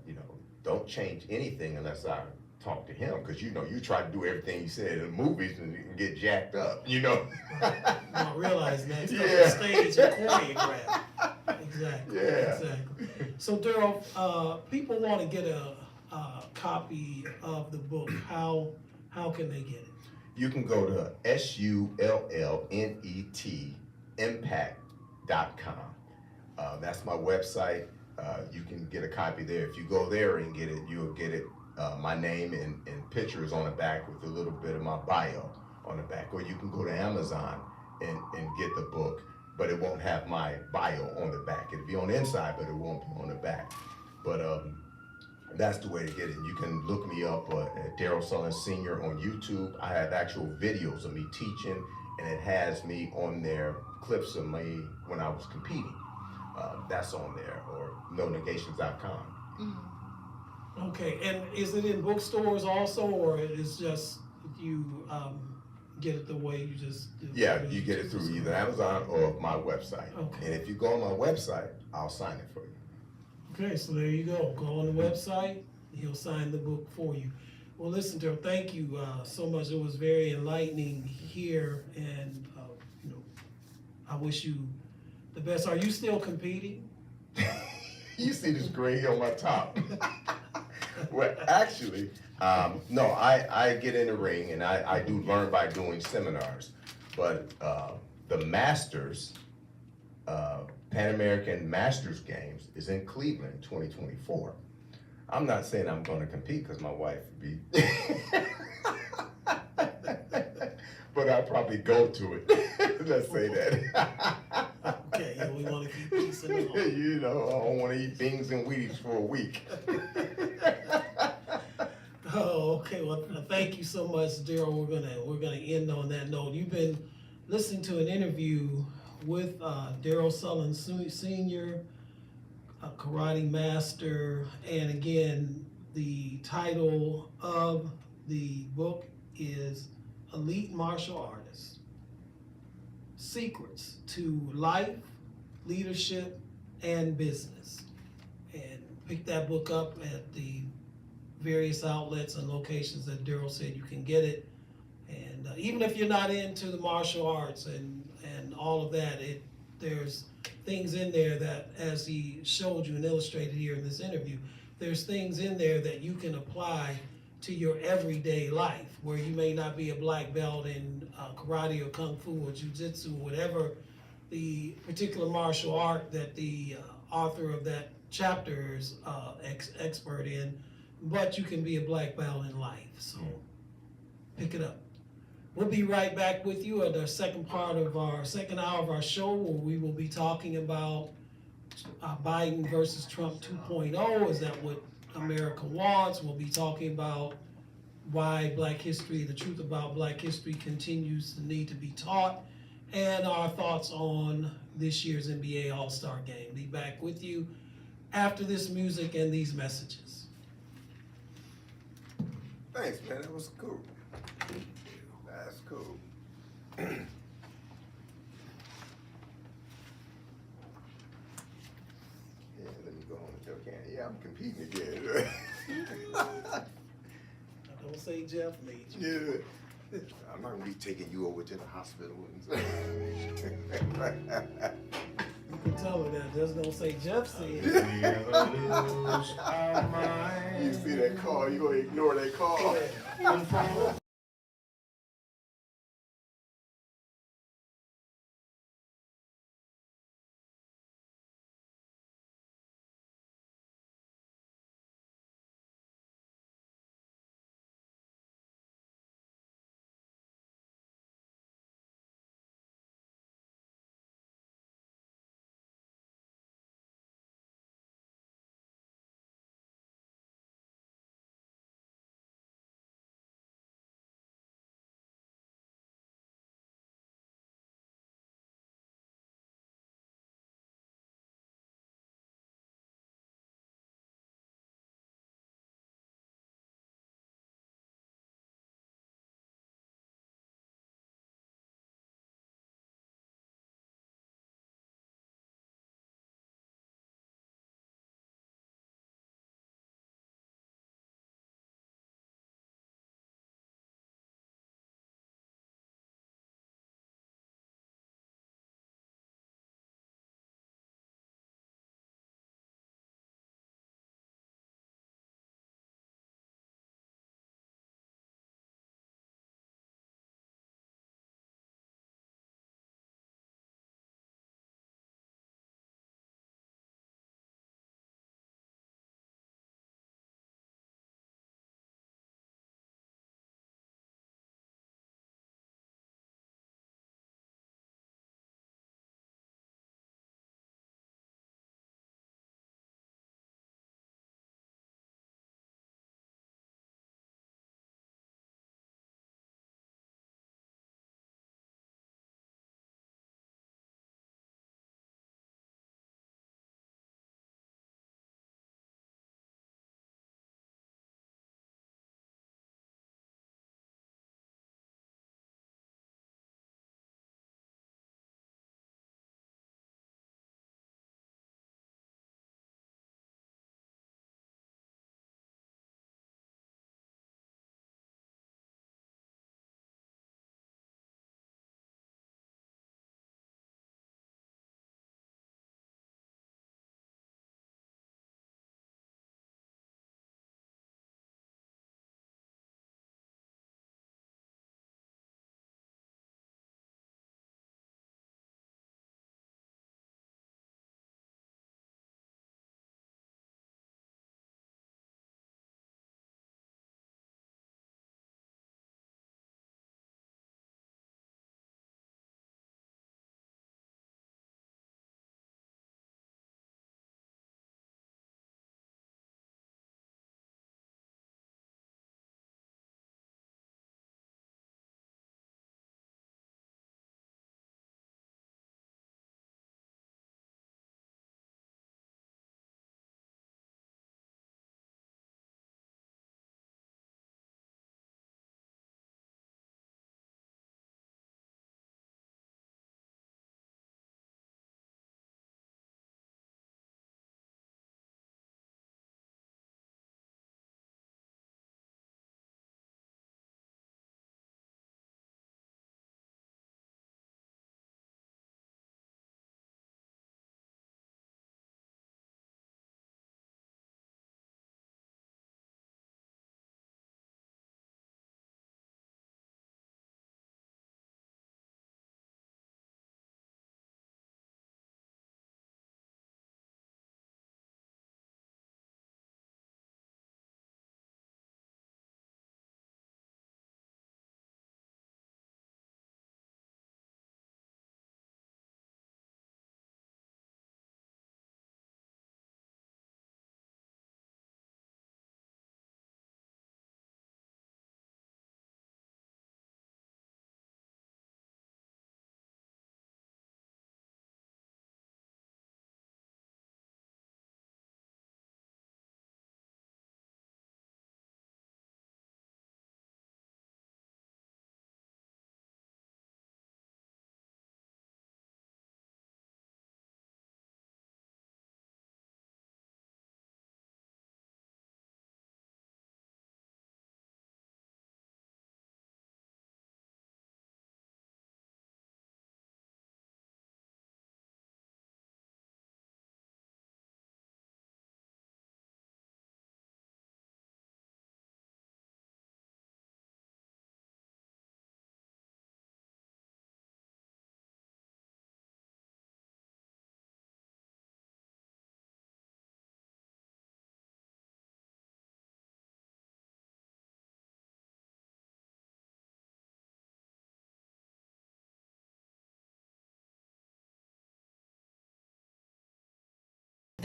don't change anything unless I talk to him, because you try to do everything he said in the movies and you can get jacked up, You don't realize that stuff on stage and choreographed. Exactly. Yeah. Exactly. So Darrell, people want to get a copy of the book. How can they get it? You can go to SULLNET impact.com. That's my website. You can get a copy there. If you go there and get it, you'll get it. My name and pictures on the back with a little bit of my bio on the back. Or you can go to Amazon and get the book, but it won't have my bio on the back. It'll be on the inside, but it won't be on the back. But that's the way to get it. You can look me up at Darrell Sullins Sr. on YouTube. I have actual videos of me teaching, and it has me on there, clips of me when I was competing. That's on there, or nonegations.com. Okay, and is it in bookstores also, or it is just you get it the way you just do? Yeah, you get it through either Amazon or my website. Okay. And if you go on my website, I'll sign it for you. Okay, so there you go. Go on the website, he'll sign the book for you. Well, listen, Darrell, thank you so much. It was very enlightening here, and you know, I wish you the best. Are you still competing? You see this gray here on my top. Well, actually, no, I get in the ring and I do learn by doing seminars. But the Masters, Pan American Masters Games is in Cleveland 2024. I'm not saying I'm going to compete because my wife would be, but I'll probably go to it. Let's say that. Okay, yeah, we want to keep peace in the home. You know, I don't want to eat beans and Wheaties for a week. Oh, okay. Well, thank you so much, Darrell. We're gonna end on that note. You've been listening to an interview with Darrell Sullins, Senior, a karate master, and again, the title of the book is Elite Martial Artists: Secrets to Life, Leadership, and Business. And pick that book up at the various outlets and locations that Darrell said you can get it. And even if you're not into the martial arts and all of that, there's things in there that, as he showed you and illustrated here in this interview, there's things in there that you can apply to your everyday life, where you may not be a black belt in karate or kung fu or jiu-jitsu, whatever the particular martial art that the author of that chapter is expert in, but you can be a black belt in life. So pick it up. We'll be right back with you at the second hour of our show, where we will be talking about Biden versus Trump 2.0. Is that what America wants? We'll be talking about why Black history, the truth about Black history, continues to need to be taught, and our thoughts on this year's NBA All-Star Game. Be back with you after this music and these messages. Thanks, man. That was cool. That's cool. Yeah, let me go home and tell Candy. Yeah, I'm competing again. Don't say Jeff made you. Yeah. I'm not gonna be taking you over to the hospital. You can tell her that. Just don't say Jeff said. You see that call, you gonna ignore that call.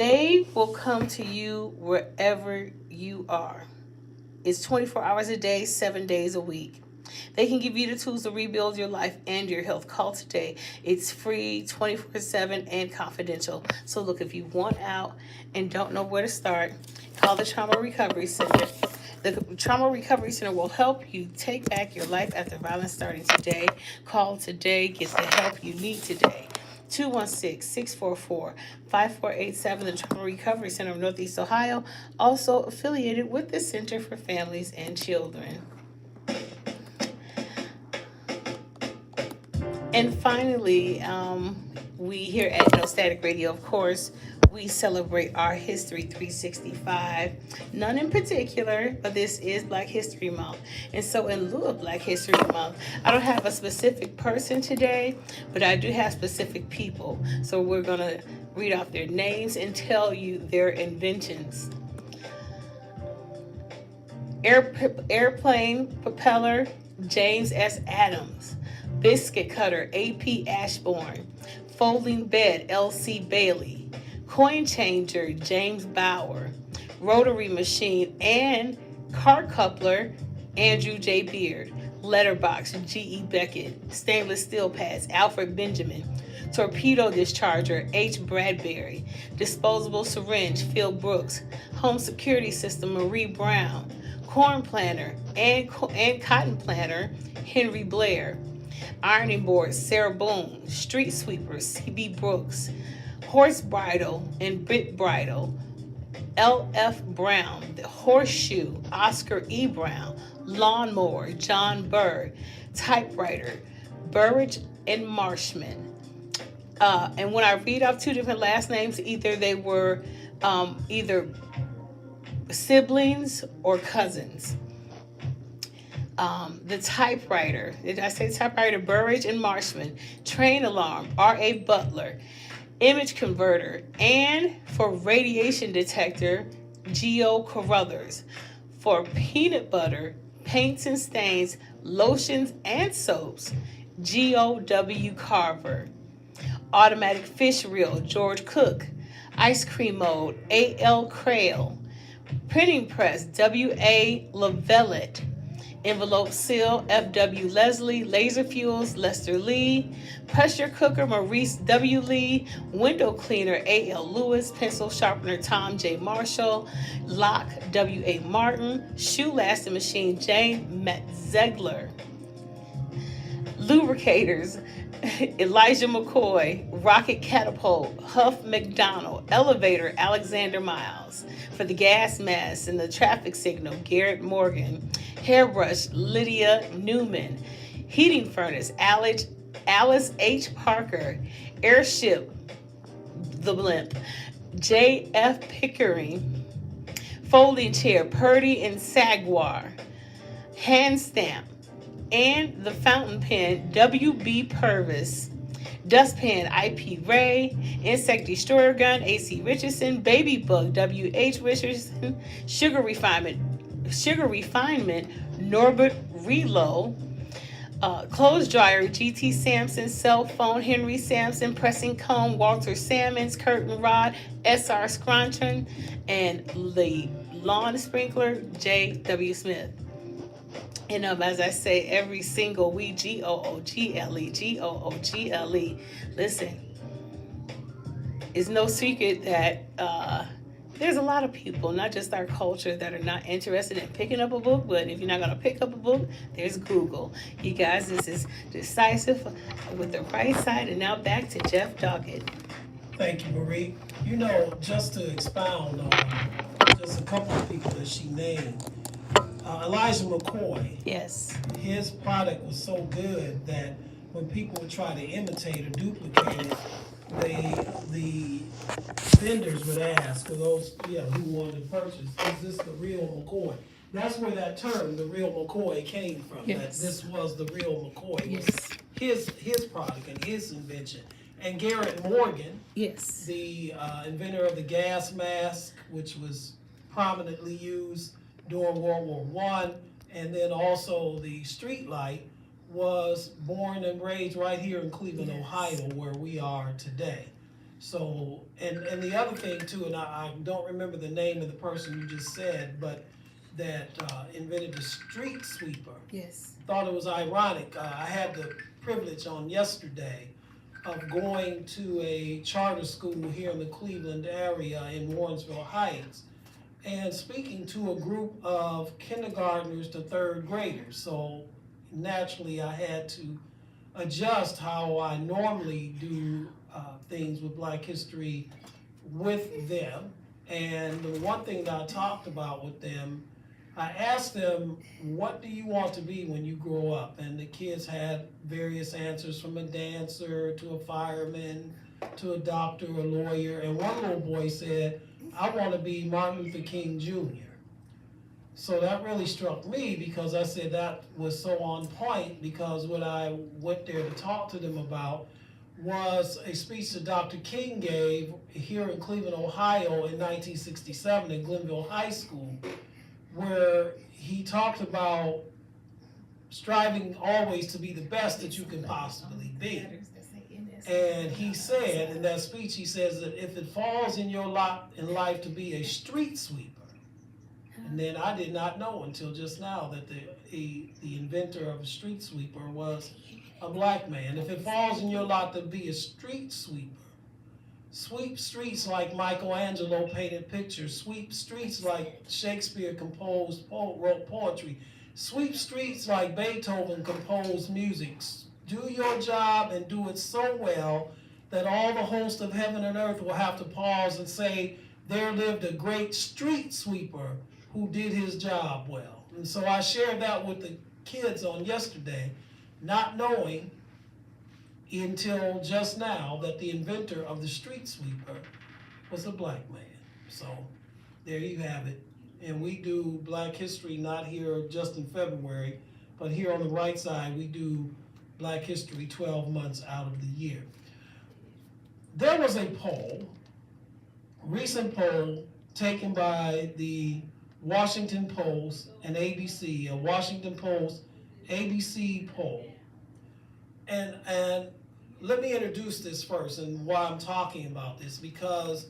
They will come to you wherever you are. It's 24 hours a day, 7 days a week. They can give you the tools to rebuild your life and your health. Call today. It's free, 24/7, and confidential. So look, if you want out and don't know where to start, call the Trauma Recovery Center. The Trauma Recovery Center will help you take back your life after violence starting today. Call today. Get the help you need today. 216-644-5487, the Trauma Recovery Center of Northeast Ohio, also affiliated with the Center for Families and Children. And finally, we here at No Static Radio, of course, we celebrate our History 365. None in particular, but this is Black History Month. And so in lieu of Black History Month, I don't have a specific person today, but I do have specific people. So we're going to read off their names and tell you their inventions. Airplane propeller, James S. Adams. Biscuit cutter, A.P. Ashbourne. Folding bed, L.C. Bailey. Coin changer, James Bauer. Rotary machine and car coupler, Andrew J. Beard. Letterbox, G.E. Beckett. Stainless steel pads, Alfred Benjamin. Torpedo discharger, H. Bradbury. Disposable syringe, Phil Brooks. Home security system, Marie Brown. Corn planter and cotton planter, Henry Blair. Ironing board, Sarah Boone. Street sweeper, C.B. Brooks. Horse bridle and bit bridle, L.F. Brown. The horseshoe, Oscar E. Brown. Lawnmower, John Bird. Typewriter, Burridge and Marshman. And when I read off two different last names, either they were either siblings or cousins. The typewriter, did I say typewriter? Burridge and Marshman. Train alarm, R.A. Butler. Image converter, and for radiation detector, G.O. Carruthers. For peanut butter, paints and stains, lotions and soaps, G.O.W. Carver. Automatic fish reel, George Cook. Ice cream mold, A.L. Crail. Printing press, W.A. Lavellet. Envelope seal, F.W. Leslie. Laser fuels, Lester Lee. Pressure cooker, Maurice W. Lee. Window cleaner, A.L. Lewis. Pencil sharpener, Tom J. Marshall. Lock, W.A. Martin. Shoe lasting machine, Jane Metzegler. Lubricators, Elijah McCoy. Rocket catapult, Huff McDonald. Elevator, Alexander Miles. For the gas mask and the traffic signal, Garrett Morgan. Hairbrush, Lydia Newman. Heating furnace, Alice H. Parker. Airship, the blimp, J.F. Pickering. Folding chair, Purdy and Saguar. Hand stamp and the fountain pen, W.B. Purvis. Dustpan, I.P. Ray. Insect destroyer gun, A.C. Richardson. Baby bug, W.H. Richardson. Sugar refinement, Norbert Relo. Clothes dryer, G.T. Sampson. Cell phone, Henry Sampson. Pressing comb, Walter Sammons. Curtain rod, S.R. Scranton. And the lawn sprinkler, J.W. Smith. And as I say every single week, Google, Google. Listen, it's no secret that there's a lot of people, not just our culture, that are not interested in picking up a book. But if you're not going to pick up a book, there's Google. You guys, this is Decisive with the right side. And now back to Jeff Doggett. Thank you, Marie. You know, just to expound on just a couple of people that she named, Elijah McCoy. Yes. His product was so good that when people would try to imitate or duplicate it, the vendors would ask for those who wanted to purchase, is this the real McCoy? That's where that term, the real McCoy, came from. Yes. That this was the real McCoy. Yes. His product and his invention. And Garrett Morgan, Yes. the inventor of the gas mask, which was prominently used during World War I, and then also the street light, was born and raised right here in Cleveland, Ohio, where we are today. So, and the other thing too, and I don't remember the name of the person you just said, but that invented the street sweeper. Yes. Thought it was ironic. I had the privilege on yesterday of going to a charter school here in the Cleveland area in Warrensville Heights and speaking to a group of kindergartners to third graders. So naturally I had to adjust how I normally do things with Black History with them. And the one thing that I talked about with them, I asked them, what do you want to be when you grow up? And the kids had various answers, from a dancer to a fireman to a doctor, a lawyer. And one little boy said, I want to be Martin Luther King Jr. So that really struck me, because I said that was so on point, because what I went there to talk to them about was a speech that Dr. King gave here in Cleveland, Ohio in 1967 at Glenville High School, where he talked about striving always to be the best that you can possibly be. And he said in that speech, he says that if it falls in your lot in life to be a street sweeper, and then I did not know until just now that the inventor of a street sweeper was a Black man. If it falls in your lot to be a street sweeper, sweep streets like Michelangelo painted pictures, sweep streets like Shakespeare wrote poetry, sweep streets like Beethoven composed music. Do your job and do it so well that all the hosts of heaven and earth will have to pause and say, there lived a great street sweeper who did his job well. And so I shared that with the kids on yesterday, not knowing until just now that the inventor of the street sweeper was a Black man. So there you have it. And we do Black History not here just in February, but here on the right side we do Black History 12 months out of the year. There was a poll, recent poll taken by the Washington Post and ABC, a Washington Post ABC poll. And let me introduce this first and why I'm talking about this, because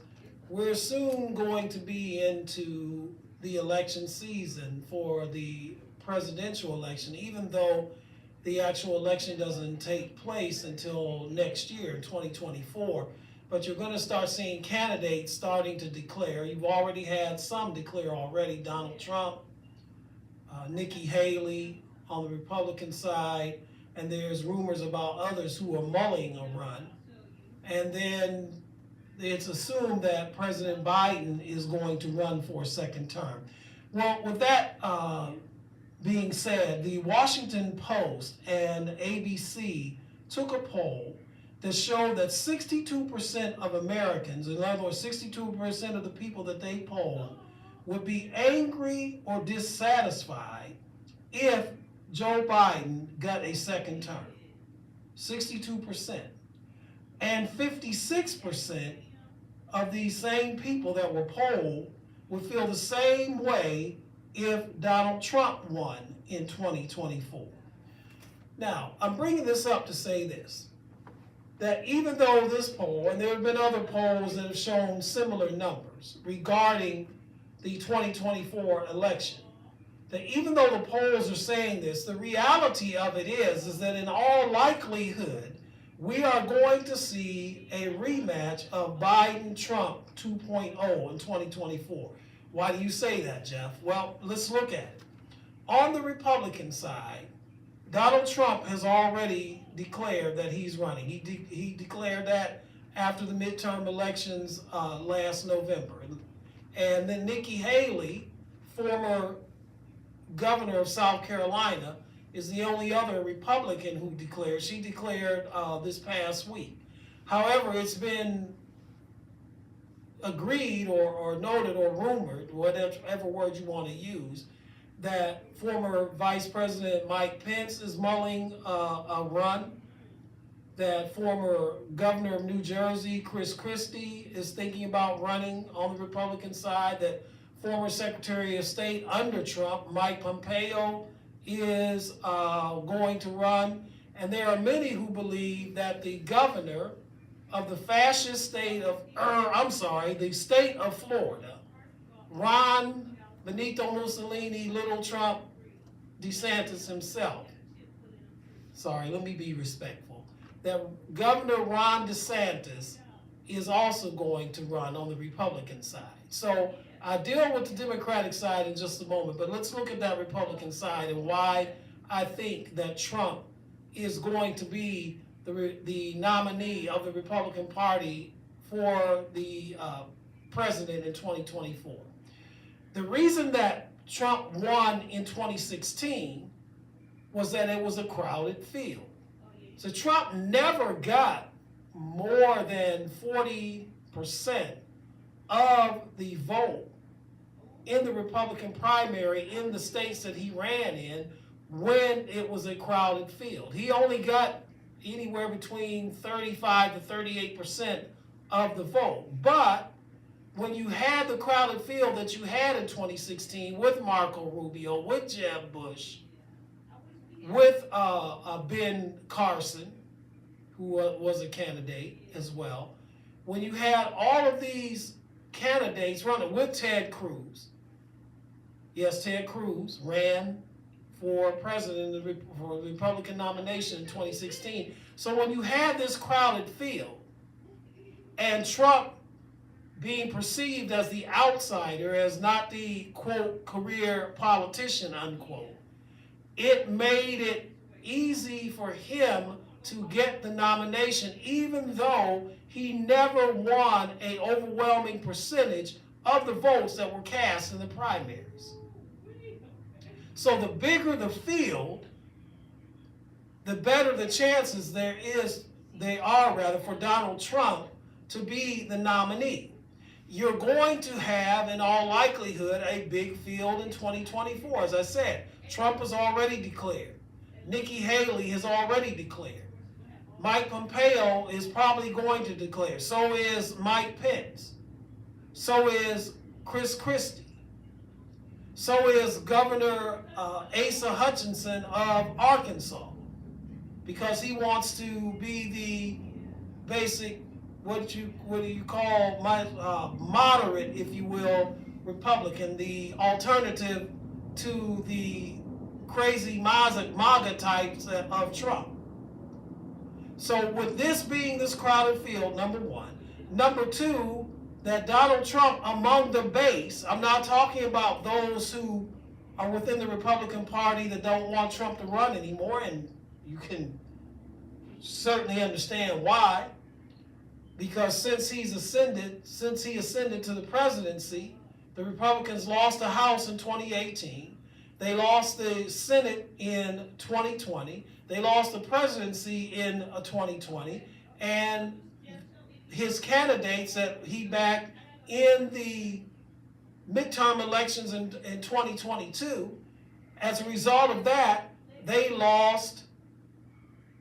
we're soon going to be into the election season for the presidential election, even though the actual election doesn't take place until next year, 2024. But you're going to start seeing candidates starting to declare. You've already had some declare already: Donald Trump, Nikki Haley on the Republican side, and there's rumors about others who are mulling a run. And then it's assumed that President Biden is going to run for a second term. Well, with that being said, the Washington Post and ABC took a poll that showed that 62% of Americans, in other words, 62% of the people that they polled, would be angry or dissatisfied if Joe Biden got a second term. 62%. And 56% of these same people that were polled would feel the same way if Donald Trump won in 2024. Now, I'm bringing this up to say this, that even though this poll, and there have been other polls that have shown similar numbers regarding the 2024 election, that even though the polls are saying this, the reality of it is that in all likelihood, we are going to see a rematch of Biden-Trump 2.0 in 2024. Why do you say that, Jeff? Well, let's look at it. On the Republican side, Donald Trump has already declared that he's running. He declared that after the midterm elections last November. And then Nikki Haley, former governor of South Carolina, is the only other Republican who declared. She declared this past week. However, it's been agreed or noted or rumored, whatever word you want to use, that former Vice President Mike Pence is mulling a run, that former governor of New Jersey, Chris Christie, is thinking about running on the Republican side, that former Secretary of State under Trump, Mike Pompeo, is going to run. And there are many who believe that the governor of the fascist state of, the state of Florida, Ron Benito Mussolini, Little Trump, DeSantis himself. Sorry, let me be respectful. That Governor Ron DeSantis is also going to run on the Republican side. So I'll deal with the Democratic side in just a moment, but let's look at that Republican side and why I think that Trump is going to be the nominee of the Republican Party for the president in 2024. The reason that Trump won in 2016 was that it was a crowded field. So Trump never got more than 40% of the vote in the Republican primary in the states that he ran in when it was a crowded field. He only got anywhere between 35 to 38% of the vote. But when you had the crowded field that you had in 2016 with Marco Rubio, with Jeb Bush, with Ben Carson, who was a candidate as well, when you had all of these candidates running with Ted Cruz, yes, Ted Cruz ran for president for the Republican nomination in 2016. So when you had this crowded field and Trump being perceived as the outsider, as not the, quote, career politician, unquote, it made it easy for him to get the nomination, even though he never won an overwhelming percentage of the votes that were cast in the primaries. So the bigger the field, the better the chances they are for Donald Trump to be the nominee. You're going to have, in all likelihood, a big field in 2024. As I said, Trump has already declared. Nikki Haley has already declared. Mike Pompeo is probably going to declare. So is Mike Pence. So is Chris Christie. So is Governor Asa Hutchinson of Arkansas, because he wants to be the basic, what do you call, moderate, if you will, Republican, the alternative to the crazy MAGA types of Trump. So with this being this crowded field, number one. Number two, that Donald Trump among the base, I'm not talking about those who are within the Republican Party that don't want Trump to run anymore, and you can certainly understand why, because since he ascended to the presidency, the Republicans lost the House in 2018, they lost the Senate in 2020, they lost the presidency in 2020, and his candidates that he backed in the midterm elections in 2022, as a result of that, they lost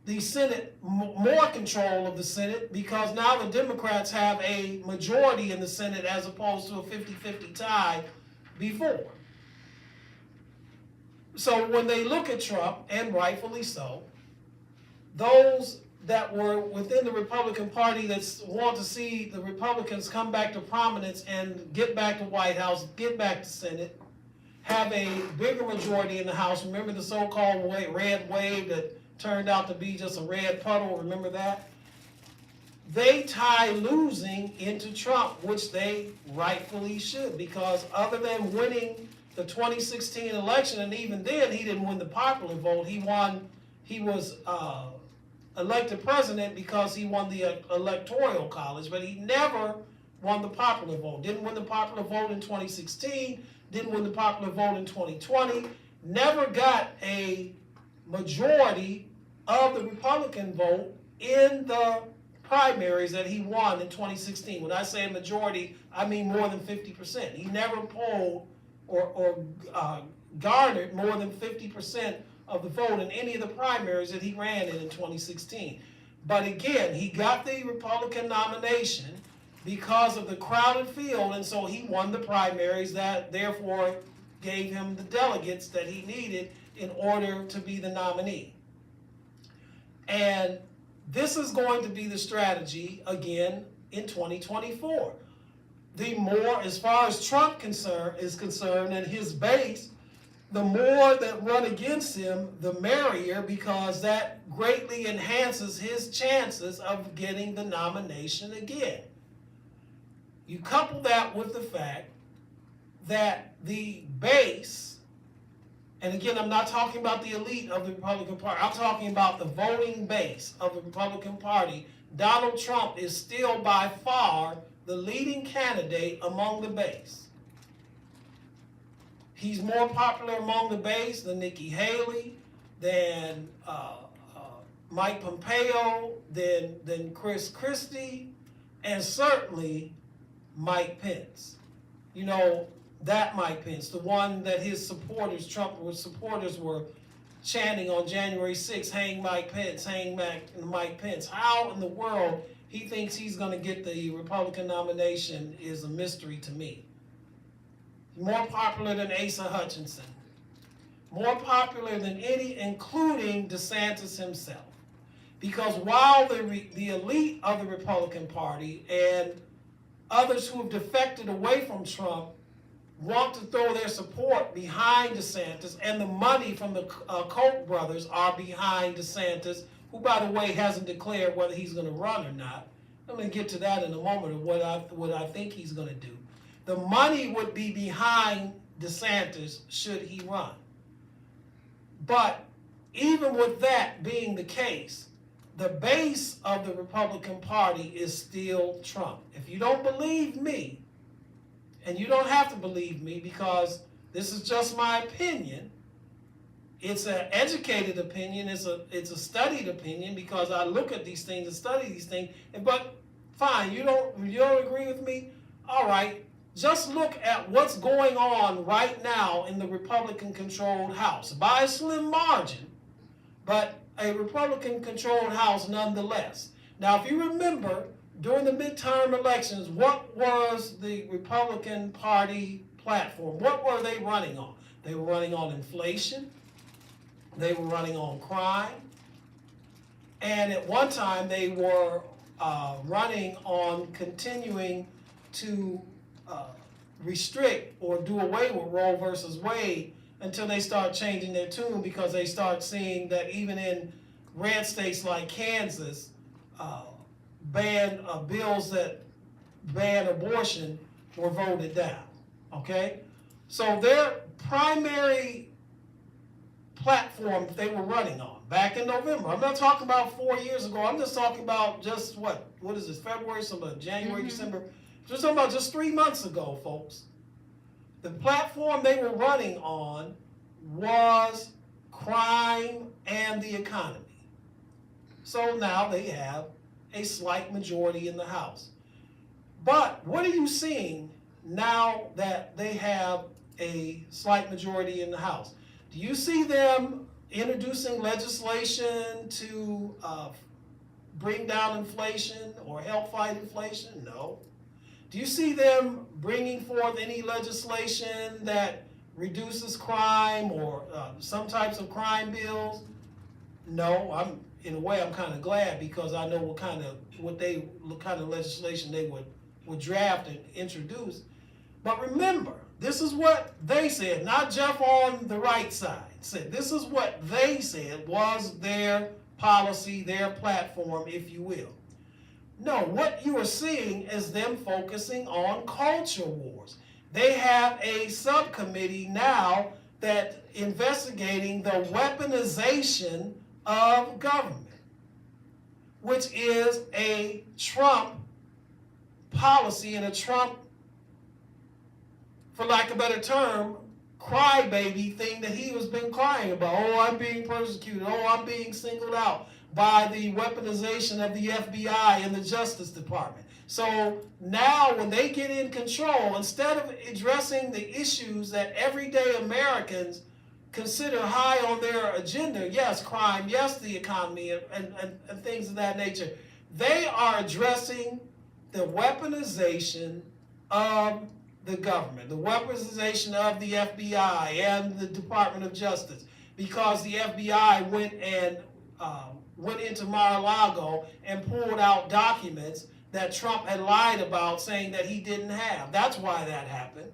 the Senate, more control of the Senate, because now the Democrats have a majority in the Senate as opposed to a 50-50 tie before. So when they look at Trump, and rightfully so, those that were within the Republican Party that want to see the Republicans come back to prominence and get back to White House, get back to Senate, have a bigger majority in the House. Remember the so-called red wave that turned out to be just a red puddle, remember that? They tie losing into Trump, which they rightfully should, because other than winning the 2016 election, and even then he didn't win the popular vote, he was elected president because he won the electoral college, but he never won the popular vote. Didn't win the popular vote in 2016, didn't win the popular vote in 2020, never got a majority of the Republican vote in the primaries that he won in 2016. When I say a majority, I mean more than 50%. He never polled or garnered more than 50% of the vote in any of the primaries that he ran in 2016. But again, he got the Republican nomination because of the crowded field, and so he won the primaries that therefore gave him the delegates that he needed in order to be the nominee. And this is going to be the strategy again in 2024. The more, as far as Trump is concerned and his base, the more that run against him, the merrier, because that greatly enhances his chances of getting the nomination again. You couple that with the fact that the base, and again, I'm not talking about the elite of the Republican Party, I'm talking about the voting base of the Republican Party. Donald Trump is still by far the leading candidate among the base. He's more popular among the base than Nikki Haley, than Mike Pompeo, than Chris Christie, and certainly Mike Pence. You know, that Mike Pence, the one that his supporters, Trump's supporters, were chanting on January 6th, hang Mike Pence, hang Mike Pence. How in the world he thinks he's going to get the Republican nomination is a mystery to me. More popular than Asa Hutchinson. More popular than any, including DeSantis himself. Because while the elite of the Republican Party and others who have defected away from Trump want to throw their support behind DeSantis, and the money from the Koch brothers are behind DeSantis, who, by the way, hasn't declared whether he's going to run or not. I'm going to get to that in a moment of what I think he's going to do. The money would be behind DeSantis should he run. But even with that being the case, the base of the Republican Party is still Trump. If you don't believe me, and you don't have to believe me because this is just my opinion, it's an educated opinion, it's a studied opinion, because I look at these things and study these things. But fine, you don't agree with me? All right, just look at what's going on right now in the Republican-controlled House. By a slim margin, but a Republican-controlled House nonetheless. Now, if you remember, during the midterm elections, what was the Republican Party platform? What were they running on? They were running on inflation. They were running on crime. And at one time, they were running on continuing to restrict or do away with Roe versus Wade until they start changing their tune, because they start seeing that even in red states like Kansas, bills that ban abortion were voted down, okay? So their primary platform they were running on back in November, I'm not talking about 4 years ago, I'm just talking about just what is this, February, January, December, just talking about just 3 months ago, folks. The platform they were running on was crime and the economy. So now they have a slight majority in the House. But what are you seeing now that they have a slight majority in the House? Do you see them introducing legislation to bring down inflation or help fight inflation? No. Do you see them bringing forth any legislation that reduces crime or some types of crime bills? No. In a way, I'm kind of glad, because I know what kind of legislation they would draft and introduce. But remember, this is what they said, not Jeff on the right side said. This is what they said was their policy, their platform, if you will. No, what you are seeing is them focusing on culture wars. They have a subcommittee now that investigating the weaponization of government, which is a Trump policy and a Trump, for lack of a better term, crybaby thing that he has been crying about. Oh, I'm being persecuted. Oh, I'm being singled out by the weaponization of the FBI and the Justice Department. So now when they get in control, instead of addressing the issues that everyday Americans consider high on their agenda, yes, crime, yes, the economy, and things of that nature, they are addressing the weaponization of the government, the weaponization of the FBI and the Department of Justice, because the FBI went and went into Mar-a-Lago and pulled out documents that Trump had lied about, saying that he didn't have. That's why that happened.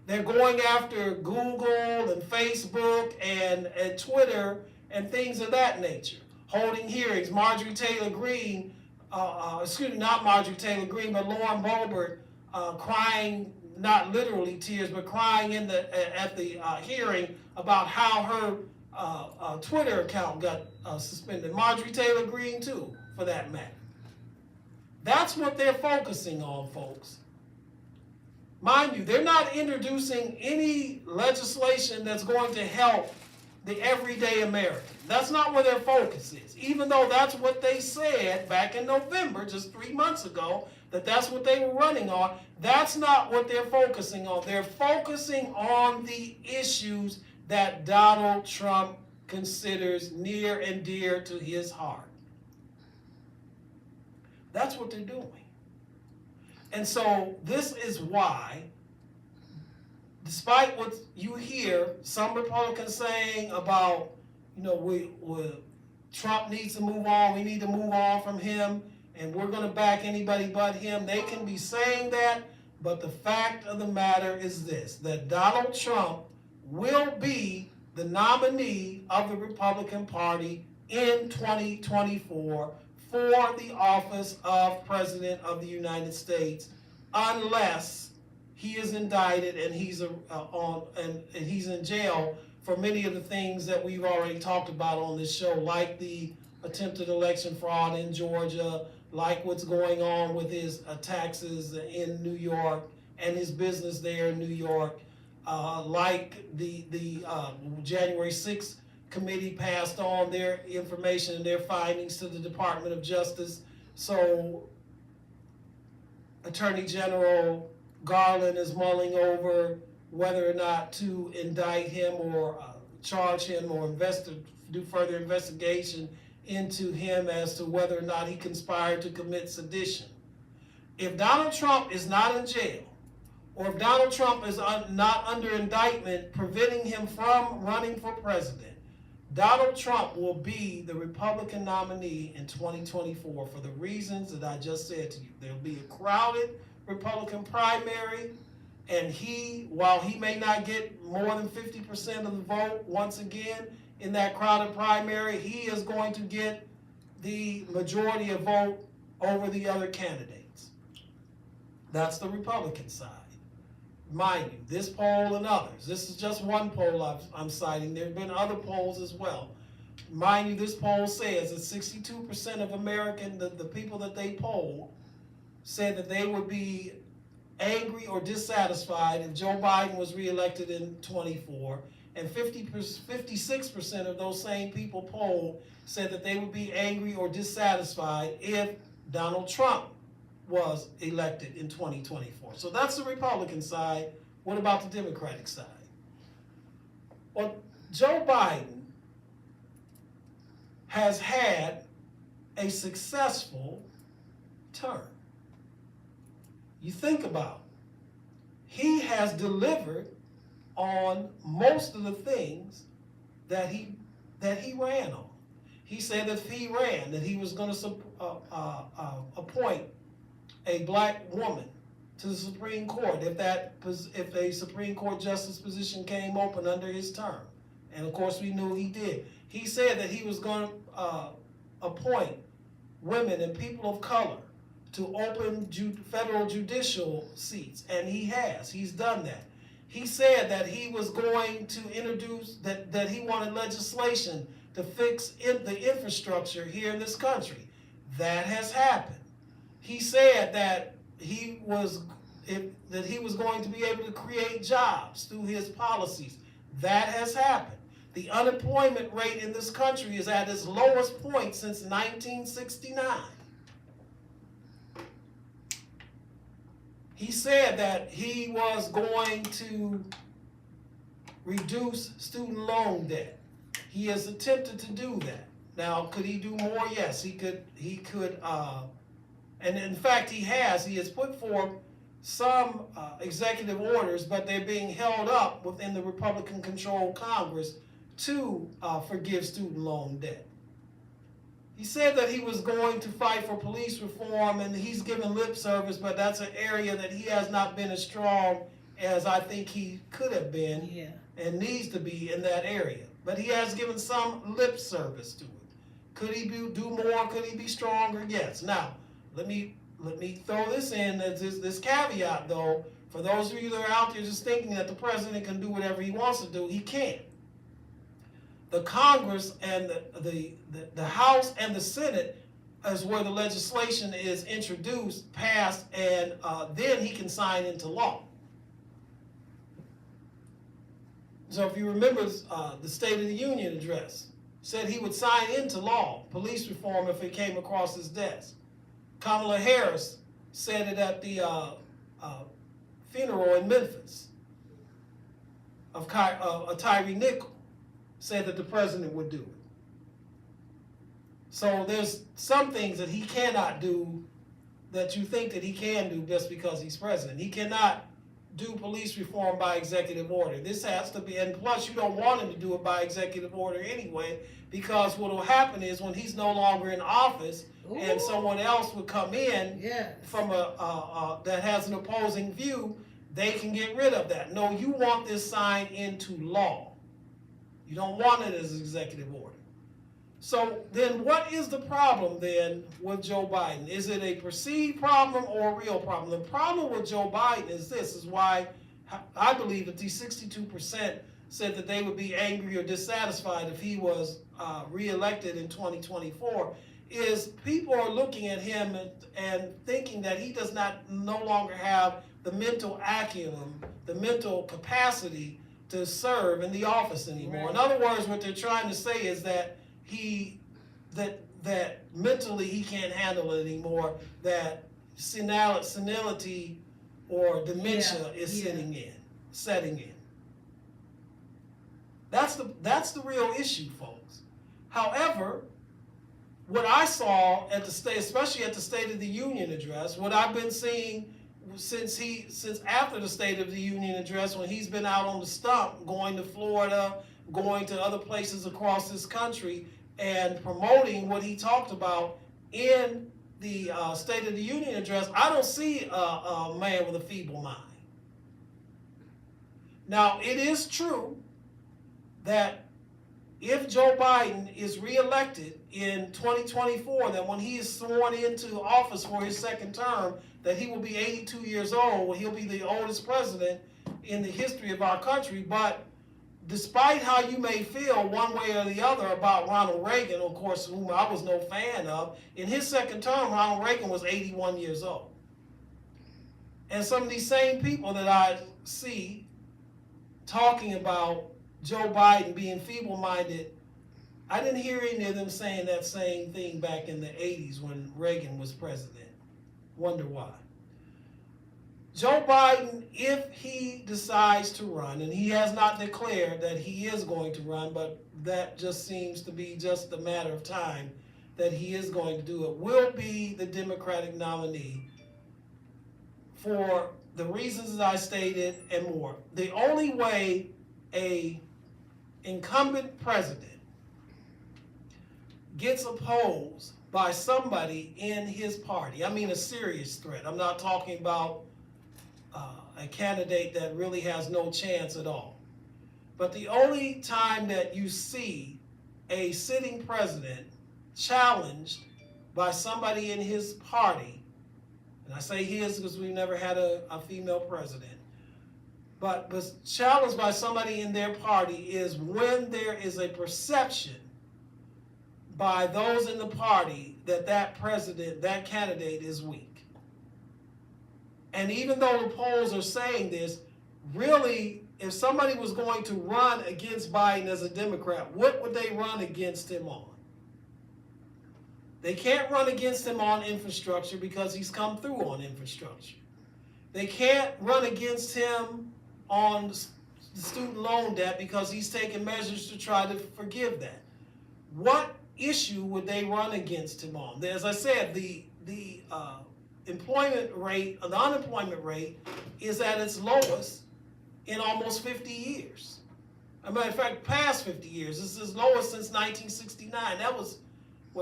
They're going after Google and Facebook and Twitter and things of that nature, holding hearings. Marjorie Taylor Greene, not Marjorie Taylor Greene, but Lauren Boebert, crying, not literally tears, but crying at the hearing about how her Twitter account got suspended. Marjorie Taylor Greene too, for that matter. That's what they're focusing on, folks. Mind you, they're not introducing any legislation that's going to help the everyday American. That's not where their focus is, even though that's what they said back in November, just 3 months ago, that's what they were running on. That's not what they're focusing on. They're focusing on the issues that Donald Trump considers near and dear to his heart. That's what they're doing. And so this is why, despite what you hear some Republicans saying about, Trump needs to move on, we need to move on from him, and we're going to back anybody but him, they can be saying that, but the fact of the matter is this, that Donald Trump will be the nominee of the Republican Party in 2024 for the office of President of the United States, unless he is indicted and he's he's in jail for many of the things that we've already talked about on this show, like the attempted election fraud in Georgia, like what's going on with his taxes in New York and his business there in New York, like the January 6th committee passed on their information and their findings to the Department of Justice. So Attorney General Garland is mulling over whether or not to indict him or charge him or do further investigation into him as to whether or not he conspired to commit sedition. If Donald Trump is not in jail, or if Donald Trump is not under indictment preventing him from running for president, Donald Trump will be the Republican nominee in 2024 for the reasons that I just said to you. There'll be a crowded Republican primary, and while he may not get more than 50% of the vote once again in that crowded primary, he is going to get the majority of vote over the other candidates. That's the Republican side. Mind you, this poll and others, this is just one poll I'm citing. There have been other polls as well. Mind you, this poll says that 62% of the people that they polled, said that they would be angry or dissatisfied if Joe Biden was reelected in 24, and 56% of those same people polled said that they would be angry or dissatisfied if Donald Trump was elected in 2024. So that's the Republican side. What about the Democratic side? Well, Joe Biden has had a successful term. You think about it. He has delivered on most of the things that he ran on. He said that if he ran, that he was going to appoint a black woman to the Supreme Court if a Supreme Court justice position came open under his term. And of course we knew he did. He said that he was going to appoint women and people of color to open federal judicial seats, and he has. He's done that. He said that he was going to introduce, that he wanted legislation to fix the infrastructure here in this country. That has happened. He said that he was going to be able to create jobs through his policies. That has happened. The unemployment rate in this country is at its lowest point since 1969. He said that he was going to reduce student loan debt. He has attempted to do that. Now, could he do more? Yes, he could. And in fact, he has. He has put forth some executive orders, but they're being held up within the Republican-controlled Congress to forgive student loan debt. He said that he was going to fight for police reform, and he's given lip service, but that's an area that he has not been as strong as I think he could have been and needs to be in that area. But he has given some lip service to it. Could he do more? Could he be stronger? Yes. Now, let me throw this in as this caveat, though. For those of you that are out there just thinking that the president can do whatever he wants to do, he can't. The Congress and the House and the Senate is where the legislation is introduced, passed, and then he can sign into law. So if you remember the State of the Union address, said he would sign into law police reform if it came across his desk. Kamala Harris said it at the funeral in Memphis of Tyree Nichols. Said that the president would do it. So there's some things that he cannot do that you think that he can do just because he's president. He cannot do police reform by executive order. This has to be, and plus you don't want him to do it by executive order anyway, because what will happen is when he's no longer in office and someone else would come in from that has an opposing view, they can get rid of that. No, you want this signed into law. You don't want it as executive order. So then what is the problem then with Joe Biden? Is it a perceived problem or a real problem? The problem with Joe Biden is this, is why I believe that these 62% said that they would be angry or dissatisfied if he was reelected in 2024, is people are looking at him and thinking that he does no longer have the mental acumen, the mental capacity to serve in the office anymore. Right. In other words, what they're trying to say is that that mentally he can't handle it anymore, that senility or dementia is setting in. That's the real issue, folks. However, what I saw at the state, especially at the State of the Union address, what I've been seeing since after the State of the Union address, when he's been out on the stump, going to Florida, going to other places across this country, and promoting what he talked about in the State of the Union address, I don't see a man with a feeble mind. Now, it is true that if Joe Biden is reelected in 2024, that when he is sworn into office for his second term, that he will be 82 years old. He'll be the oldest president in the history of our country. But despite how you may feel one way or the other about Ronald Reagan, of course, whom I was no fan of, in his second term, Ronald Reagan was 81 years old. And some of these same people that I see talking about Joe Biden being feeble-minded, I didn't hear any of them saying that same thing back in the 80s when Reagan was president. Wonder why. Joe Biden, if he decides to run, and he has not declared that he is going to run, but that just seems to be just a matter of time that he is going to do it, will be the Democratic nominee for the reasons that I stated and more. The only way a incumbent president gets opposed by somebody in his party, I mean a serious threat. I'm not talking about a candidate that really has no chance at all. But the only time that you see a sitting president challenged by somebody in his party, and I say his because we've never had a female president, but challenged by somebody in their party is when there is a perception by those in the party that president, that candidate is weak. And even though the polls are saying this, really, if somebody was going to run against Biden as a Democrat, what would they run against him on? They can't run against him on infrastructure because he's come through on infrastructure. They can't run against him on the student loan debt because he's taken measures to try to forgive that. What issue would they run against him on? As I said, the employment rate, the unemployment rate is at its lowest in almost 50 years. As a matter of fact, past 50 years. This is lowest since 1969. That was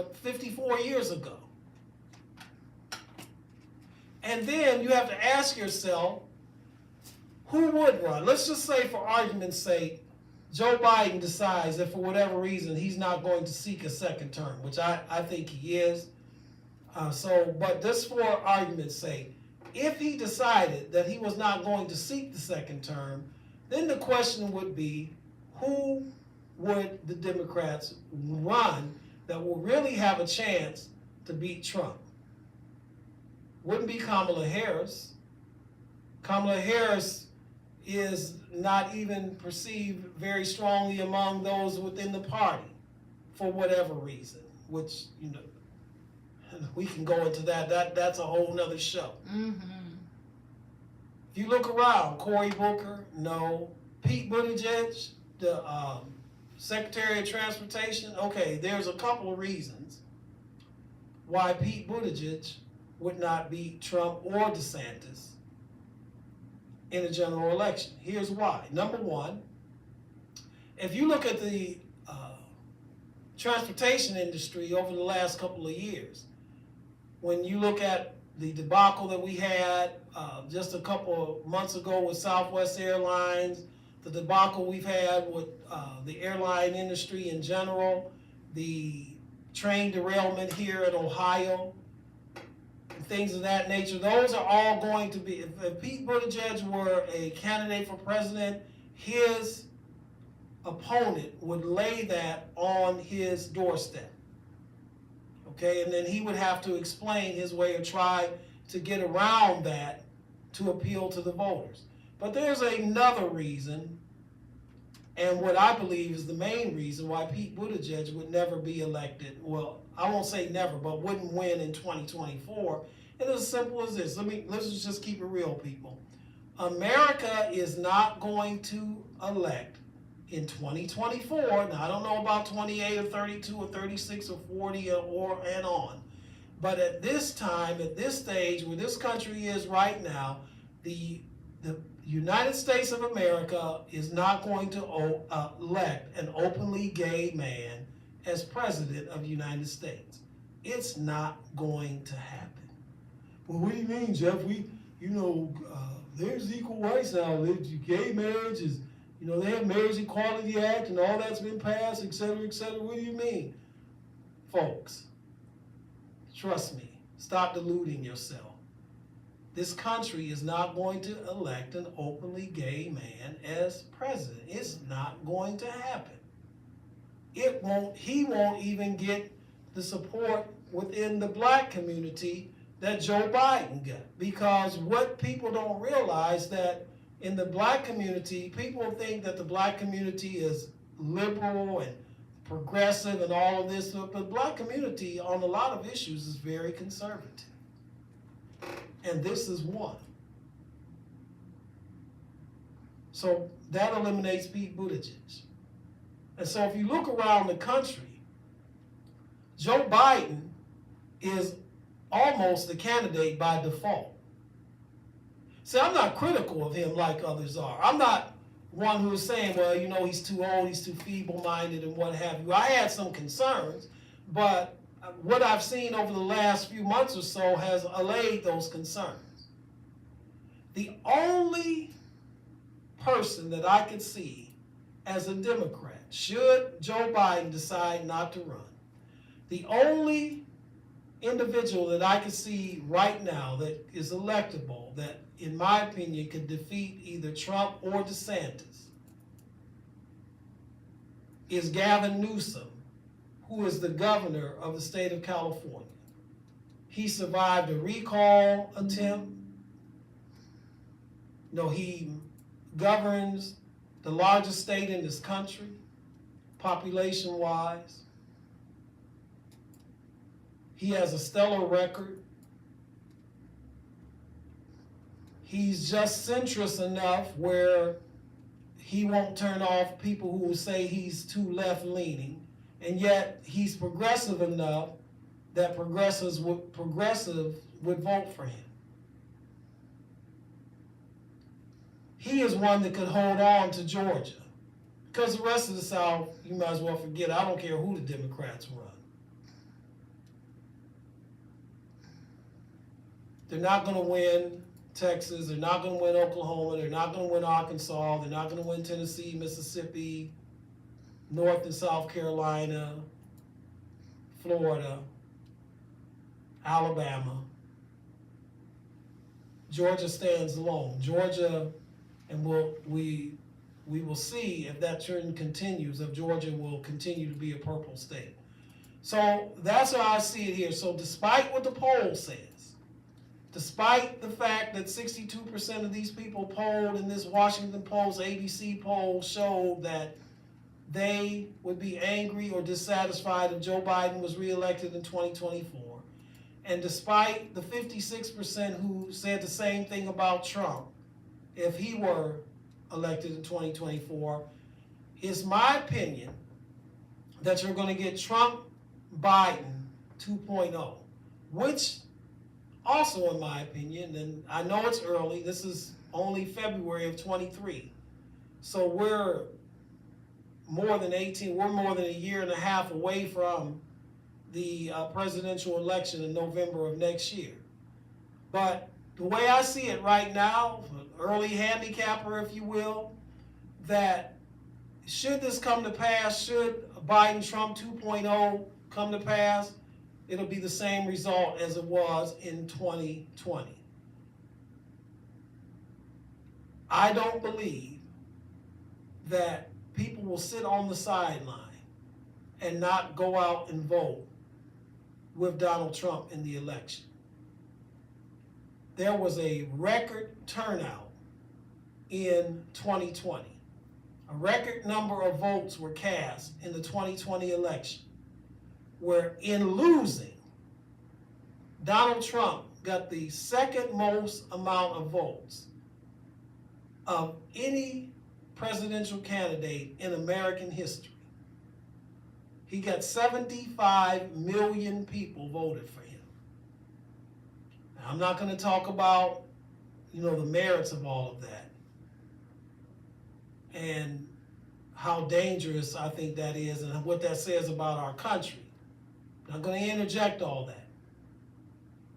54 years ago. And then you have to ask yourself, who would run? Let's just say, for argument's sake, Joe Biden decides that for whatever reason he's not going to seek a second term, which I think he is. But just for argument's sake, if he decided that he was not going to seek the second term, then the question would be, who would the Democrats run that will really have a chance to beat Trump? Wouldn't be Kamala Harris. Kamala Harris is not even perceived very strongly among those within the party for whatever reason, which, you know, we can go into that. That's a whole nother show. Mm-hmm. If you look around, Cory Booker, no. Pete Buttigieg, the Secretary of Transportation, okay, there's a couple of reasons why Pete Buttigieg would not beat Trump or DeSantis in a general election. Here's why. Number one, if you look at the transportation industry over the last couple of years, when you look at the debacle that we had just a couple of months ago with Southwest Airlines, the debacle we've had with the airline industry in general, the train derailment here in Ohio, and things of that nature, those are all going to be, if Pete Buttigieg were a candidate for president, his opponent would lay that on his doorstep. Okay, and then he would have to explain his way or try to get around that to appeal to the voters. But there's another reason, and what I believe is the main reason why Pete Buttigieg would never be elected. Well, I won't say never, but wouldn't win in 2024. And it's as simple as this. Let's just keep it real, people. America is not going to elect in 2024. Now, I don't know about 28 or 32 or 36 or 40 or and on. But at this time, at this stage, where this country is right now, the United States of America is not going to elect an openly gay man as president of the United States. It's not going to happen. Well, what do you mean, Jeff? There's equal rights now. Gay marriage is, they have Marriage Equality Act and all that's been passed, et cetera, et cetera. What do you mean? Folks, trust me, stop deluding yourself. This country is not going to elect an openly gay man as president. It's not going to happen. He won't even get the support within the black community that Joe Biden got. Because what people don't realize that in the black community, people think that the black community is liberal and progressive and all of this, but the black community on a lot of issues is very conservative. And this is one. So that eliminates Pete Buttigieg. And so if you look around the country, Joe Biden is almost the candidate by default. See, I'm not critical of him like others are. I'm not one who is saying, well, he's too old, he's too feeble-minded and what have you. I had some concerns, but what I've seen over the last few months or so has allayed those concerns. The only person that I could see as a Democrat, should Joe Biden decide not to run, the only individual that I could see right now that is electable, that in my opinion could defeat either Trump or DeSantis, is Gavin Newsom, who is the governor of the state of California. He survived a recall attempt. He governs the largest state in this country, population-wise. He has a stellar record. He's just centrist enough where he won't turn off people who will say he's too left-leaning. And yet he's progressive enough that progressives would vote for him. He is one that could hold on to Georgia. Because the rest of the South, you might as well forget. I don't care who the Democrats run. they're not going to win Texas, they're not going to win Oklahoma, they're not going to win Arkansas, they're not going to win Tennessee, Mississippi, North and South Carolina, Florida, Alabama. Georgia stands alone. Georgia, and we will see if that trend continues, if Georgia will continue to be a purple state. So that's how I see it here. So despite what the poll says, despite the fact that 62% of these people polled in this Washington Post ABC poll showed that they would be angry or dissatisfied if Joe Biden was reelected in 2024, and despite the 56% who said the same thing about Trump if he were elected in 2024, it's my opinion that you're going to get Trump-Biden 2.0, which also, in my opinion, and I know it's early, this is only February of 23, so we're more than a year and a half away from the presidential election in November of next year. But the way I see it right now, early handicapper, if you will, that should this come to pass, should Biden-Trump 2.0 come to pass, it'll be the same result as it was in 2020. I don't believe that people will sit on the sideline and not go out and vote with Donald Trump in the election. There was a record turnout in 2020. A record number of votes were cast in the 2020 election, where in losing, Donald Trump got the second most amount of votes of any presidential candidate in American history. He got 75 million people voted for him. Now, I'm not going to talk about, the merits of all of that and how dangerous I think that is and what that says about our country. I'm going to interject all that.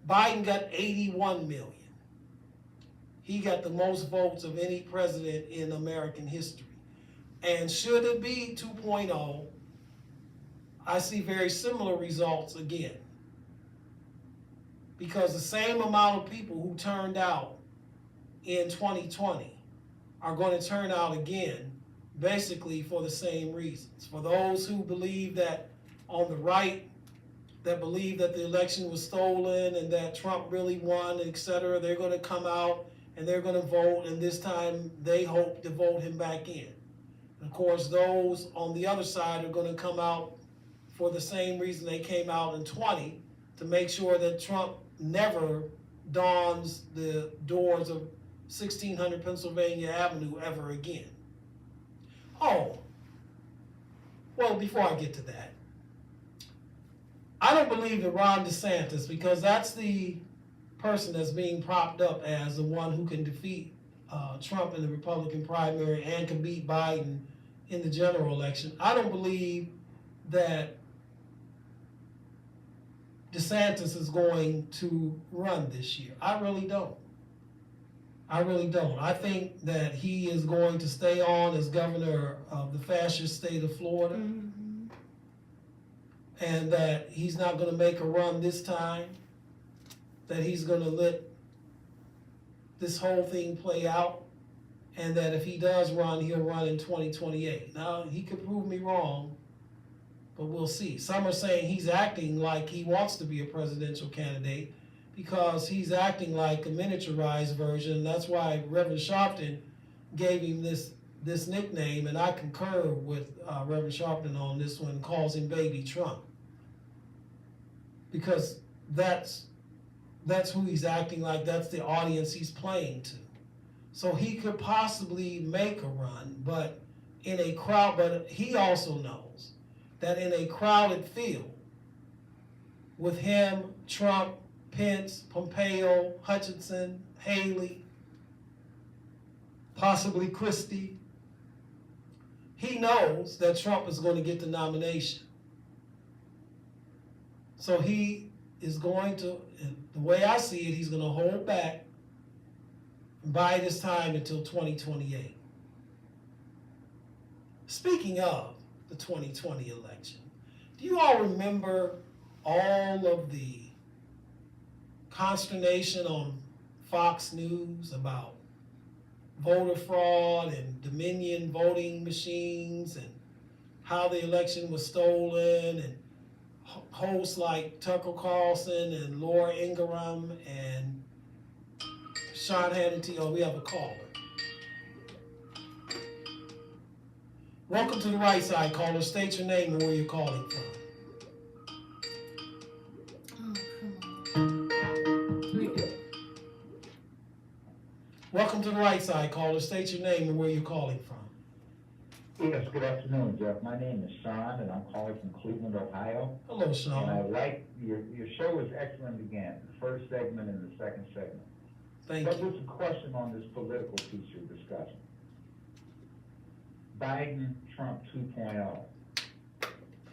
Biden got 81 million. He got the most votes of any president in American history. And should it be 2.0, I see very similar results again. Because the same amount of people who turned out in 2020 are going to turn out again, basically for the same reasons. For those who believe that on the right, that believe that the election was stolen and that Trump really won, etc., they're going to come out and they're going to vote, and this time they hope to vote him back in. And of course, those on the other side are going to come out for the same reason they came out in 20, to make sure that Trump never dons the doors of 1600 Pennsylvania Avenue ever again. Oh, well, before I get to that, I don't believe that Ron DeSantis, because that's the person that's being propped up as the one who can defeat Trump in the Republican primary and can beat Biden in the general election. I don't believe that DeSantis is going to run this year. I really don't. I think that he is going to stay on as governor of the fascist state of Florida. Mm-hmm. And that he's not going to make a run this time, that he's going to let this whole thing play out, and that if he does run, he'll run in 2028. Now, he could prove me wrong, but we'll see. Some are saying he's acting like he wants to be a presidential candidate because he's acting like a miniaturized version. That's why Reverend Sharpton gave him this nickname, and I concur with Reverend Sharpton on this one, calls him Baby Trump. Because that's who he's acting like, that's the audience he's playing to. So he could possibly make a run, but he also knows that in a crowded field with him, Trump, Pence, Pompeo, Hutchinson, Haley, possibly Christie, he knows that Trump is going to get the nomination. So he is going to, the way I see it, he's going to hold back and bide his time until 2028. Speaking of the 2020 election, do you all remember all of the consternation on Fox News about voter fraud and Dominion voting machines and how the election was stolen, and hosts like Tucker Carlson and Laura Ingraham and Sean Hannity? Oh, we have a caller. Welcome to the Right Side, caller. State your name and where you're calling from. Welcome to the Right Side, caller. State your name and where you're calling from. Yes, good afternoon, Jeff. My name is Sean, and I'm calling from Cleveland, Ohio. Hello, And I Sean. like your show is excellent again, the first segment and the second segment. Thank But you. there's a question on this political piece you're discussing. Biden, Trump 2.0.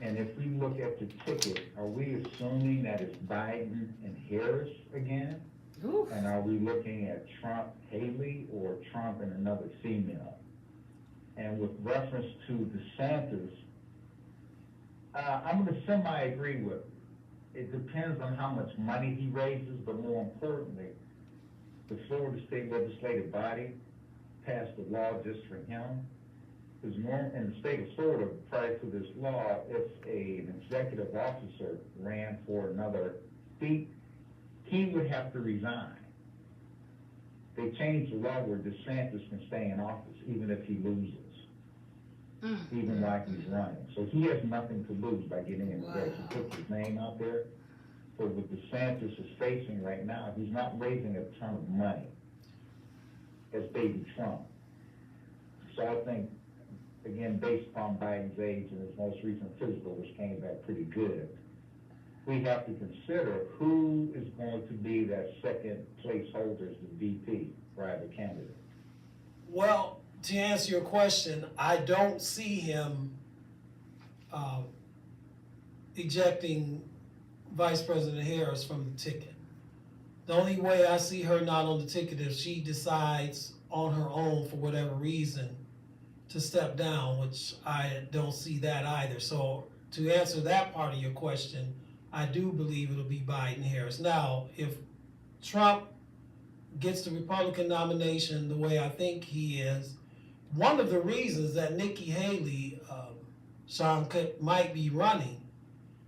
And if we look at the ticket, are we assuming that it's Biden and Harris again? Oof. And are we looking at Trump, Haley, or Trump and another female? And with reference to DeSantis, I'm going to semi-agree with it. It depends on how much money he raises, but more importantly, the Florida State Legislative Body passed a law just for him. Because in the state of Florida, prior to this law, if an executive officer ran for another seat, he would have to resign. They changed the law where DeSantis can stay in office even if he loses, even while he's running. So he has nothing to lose by getting in the race. He puts his name out there. So what DeSantis is facing right now, he's not raising a ton of money as baby Trump. So I think, again, based upon Biden's age and his most recent physical, which came back pretty good, we have to consider who is going to be that second placeholder as the VP for either candidate. Well, to answer your question, I don't see him ejecting Vice President Harris from the ticket. The only way I see her not on the ticket is if she decides on her own for whatever reason to step down, which I don't see that either. So to answer that part of your question, I do believe it'll be Biden-Harris. Now, if Trump gets the Republican nomination the way I think he is, one of the reasons that Nikki Haley, Sean, might be running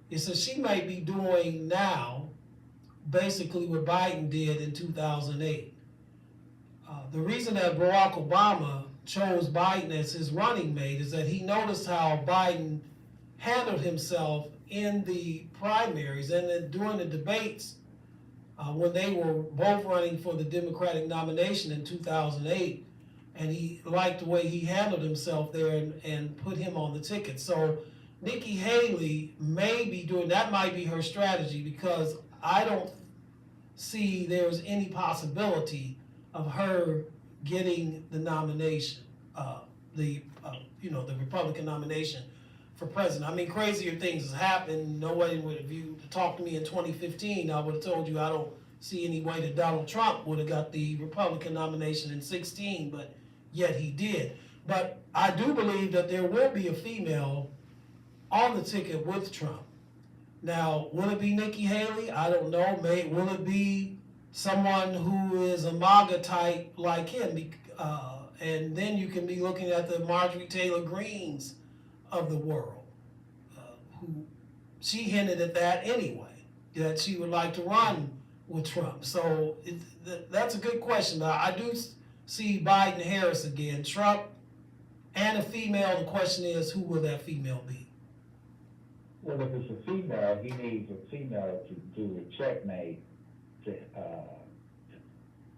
is that she might be doing now basically what Biden did in 2008. The reason that Barack Obama chose Biden as his running mate is that he noticed how Biden handled himself in the primaries and then during the debates when they were both running for the Democratic nomination in 2008, and he liked the way he handled himself there and put him on the ticket. So Nikki Haley may be doing, that might be her strategy, because I don't see there's any possibility of her getting the nomination, the Republican nomination for president. I mean, crazier things has happened. Nobody would, if you talked to me in 2015, I would have told you I don't see any way that Donald Trump would have got the Republican nomination in 2016, but yet he did. But I do believe that there will be a female on the ticket with Trump. Now, will it be Nikki Haley? I don't know. Will it be someone who is a MAGA type like him? And then you can be looking at the Marjorie Taylor Greens of the world, who she hinted at that anyway, that she would like to run with Trump. So that's a good question. I do see Biden-Harris again. Trump and a female. The question is, who will that female be? Well, if it's a female, he needs a female to do a checkmate to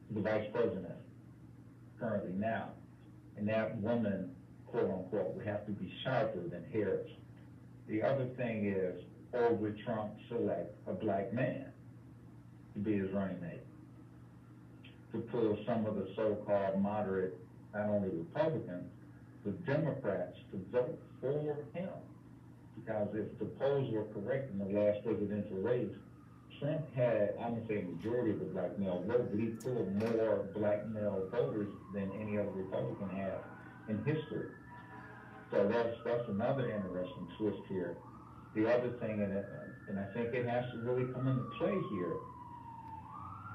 the vice president currently now. And that woman, quote unquote, would have to be sharper than Harris. The other thing is, or would Trump select a black man to be his running mate, to pull some of the so-called moderate, not only Republicans, but Democrats to vote for him? Because if the polls were correct in the last presidential race, percent had, I'm gonna say majority of the black male vote, but he pulled more black male voters than any other Republican had in history. So that's another interesting twist here. The other thing, and I think it has to really come into play here,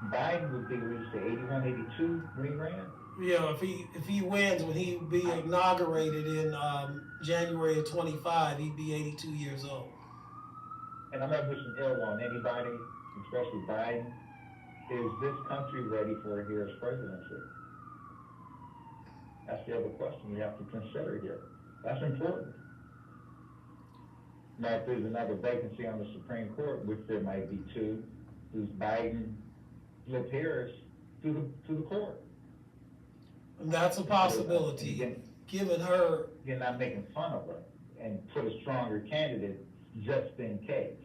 Biden would be, we say 81, 82 when he ran. Yeah, if he wins, when he be inaugurated in January of 25, he'd be 82 years old. And I'm not wishing ill on anybody, especially Biden. Is this country ready for a Harris presidency? That's the other question you have to consider here. That's important. Now, if there's another vacancy on the Supreme Court, which there might be two, does Biden flip Harris to the court? And that's a possibility, Again, given her. you're not making fun of her and put a stronger candidate just in case.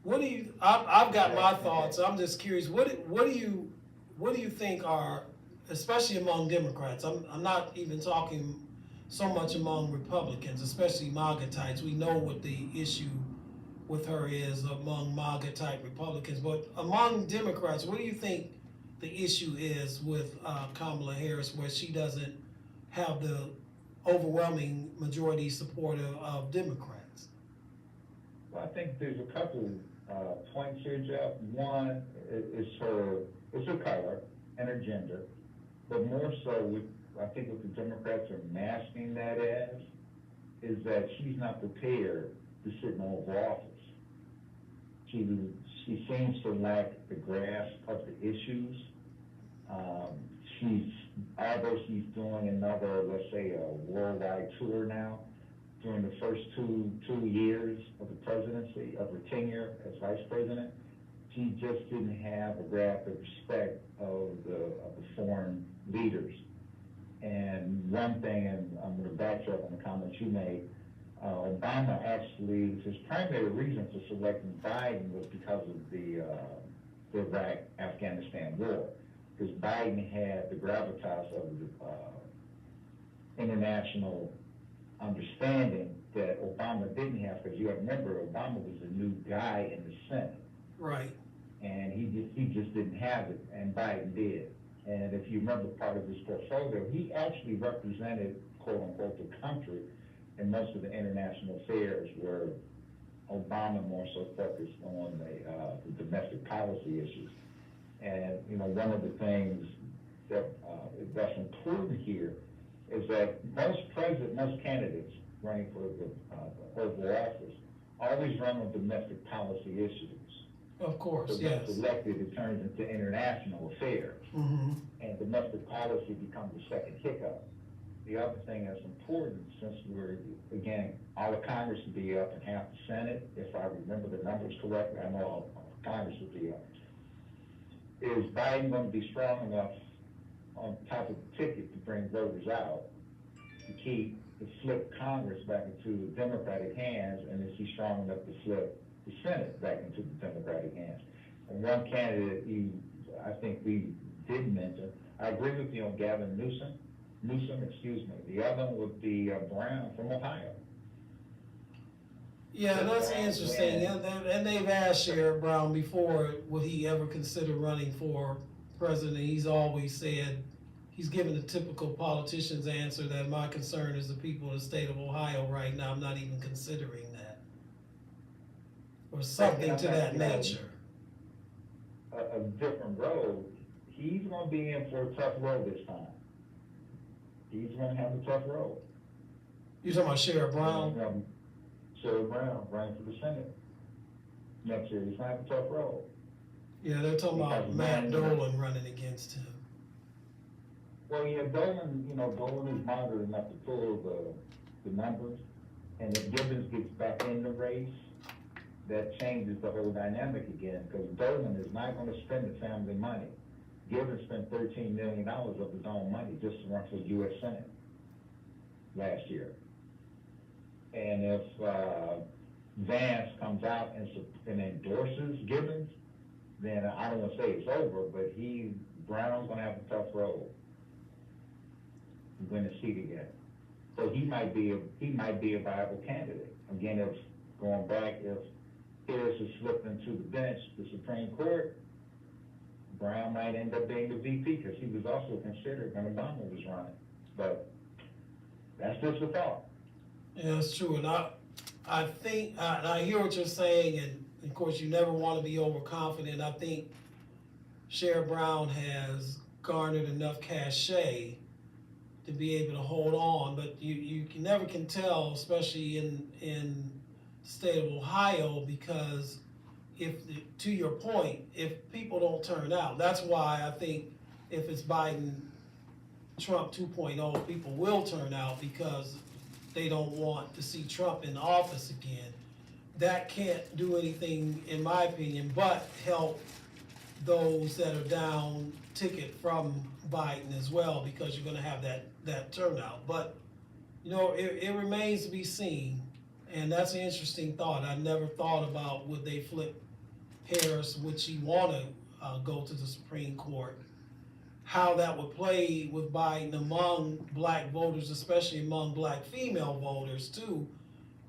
What do you? I've got my thoughts. I'm just curious. What do you think are, especially among Democrats? I'm not even talking so much among Republicans, especially MAGA types. We know what the issue with her is among MAGA type Republicans, but among Democrats, what do you think the issue is with Kamala Harris, where she doesn't have the overwhelming majority support of Democrats? Well, I think there's a couple points here, Jeff. One is her color and her gender, but more so, I think what the Democrats are masking that as is that she's not prepared to sit in the Oval Office. She seems to lack the grasp of the issues. Although she's doing another, let's say, a worldwide tour now, during the first two years of the presidency, of her tenure as vice president, she just didn't have a grasp of respect of the foreign leaders. And one thing, and I'm going to backtrack on the comments you made, Obama actually, his primary reason for selecting Biden was because of the Iraq-Afghanistan war. Because Biden had the gravitas of the international understanding that Obama didn't have, because you have to remember, Obama was a new guy in the Senate. Right. And he just didn't have it, and Biden did. And if you remember part of his portfolio, he actually represented, quote unquote, the country in most of the international affairs, where Obama more so focused on the domestic policy issues. And, one of the things that's important here is that most candidates running for the Oval Office always run on domestic policy issues. Of course, so yes. Once elected, it turns into international affairs. Mm-hmm. And domestic policy becomes the second hiccup. The other thing that's important, since all of Congress would be up and half the Senate, if I remember the numbers correctly, I know all of Congress would be up. Is Biden going to be strong enough on top of the ticket to bring voters out to flip Congress back into Democratic hands, and is he strong enough to flip the Senate back into the Democratic hands? And one candidate I think we did mention, I agree with you on Gavin Newsom, the other one would be Brown from Ohio. Yeah, that's interesting. And they've asked Sherrod Brown before, would he ever consider running for president? He's always said, he's given the typical politician's answer that my concern is the people in the state of Ohio right now. I'm not even considering that. Or something to that nature. A different road. He's going to be in for a tough road this time. He's going to have a tough road. You're talking about Sherrod Brown? Sherrod Brown running for the Senate next year. He's going to have a tough road. Yeah, they're talking about Matt Dolan running against him. Well, yeah, Dolan is moderate enough to pull the numbers. And if Gibbons gets back in the race, that changes the whole dynamic again, because Dolan is not going to spend the family money. Gibbons spent $13 million of his own money just to run for the U.S. Senate last year. And if Vance comes out and endorses Gibbons, then I don't want to say it's over, but Brown's going to have a tough road to win the seat again. So he might be a viable candidate. Again, if Harris is slipped into the bench, the Supreme Court, Brown might end up being the VP, because he was also considered when Obama was running. But that's just a thought. Yeah, it's true. And I think, I hear what you're saying, and of course, you never want to be overconfident. I think Sherrod Brown has garnered enough cachet to be able to hold on, but you can never can tell, especially in the state of Ohio, because to your point, if people don't turn out, that's why I think if it's Biden, Trump 2.0, people will turn out because they don't want to see Trump in office again. That can't do anything, in my opinion, but help those that are down ticket from Biden as well, because you're going to have that turnout. But, it remains to be seen, and that's an interesting thought. I never thought about would they flip Harris, would she want to go to the Supreme Court, how that would play with Biden among black voters, especially among black female voters too,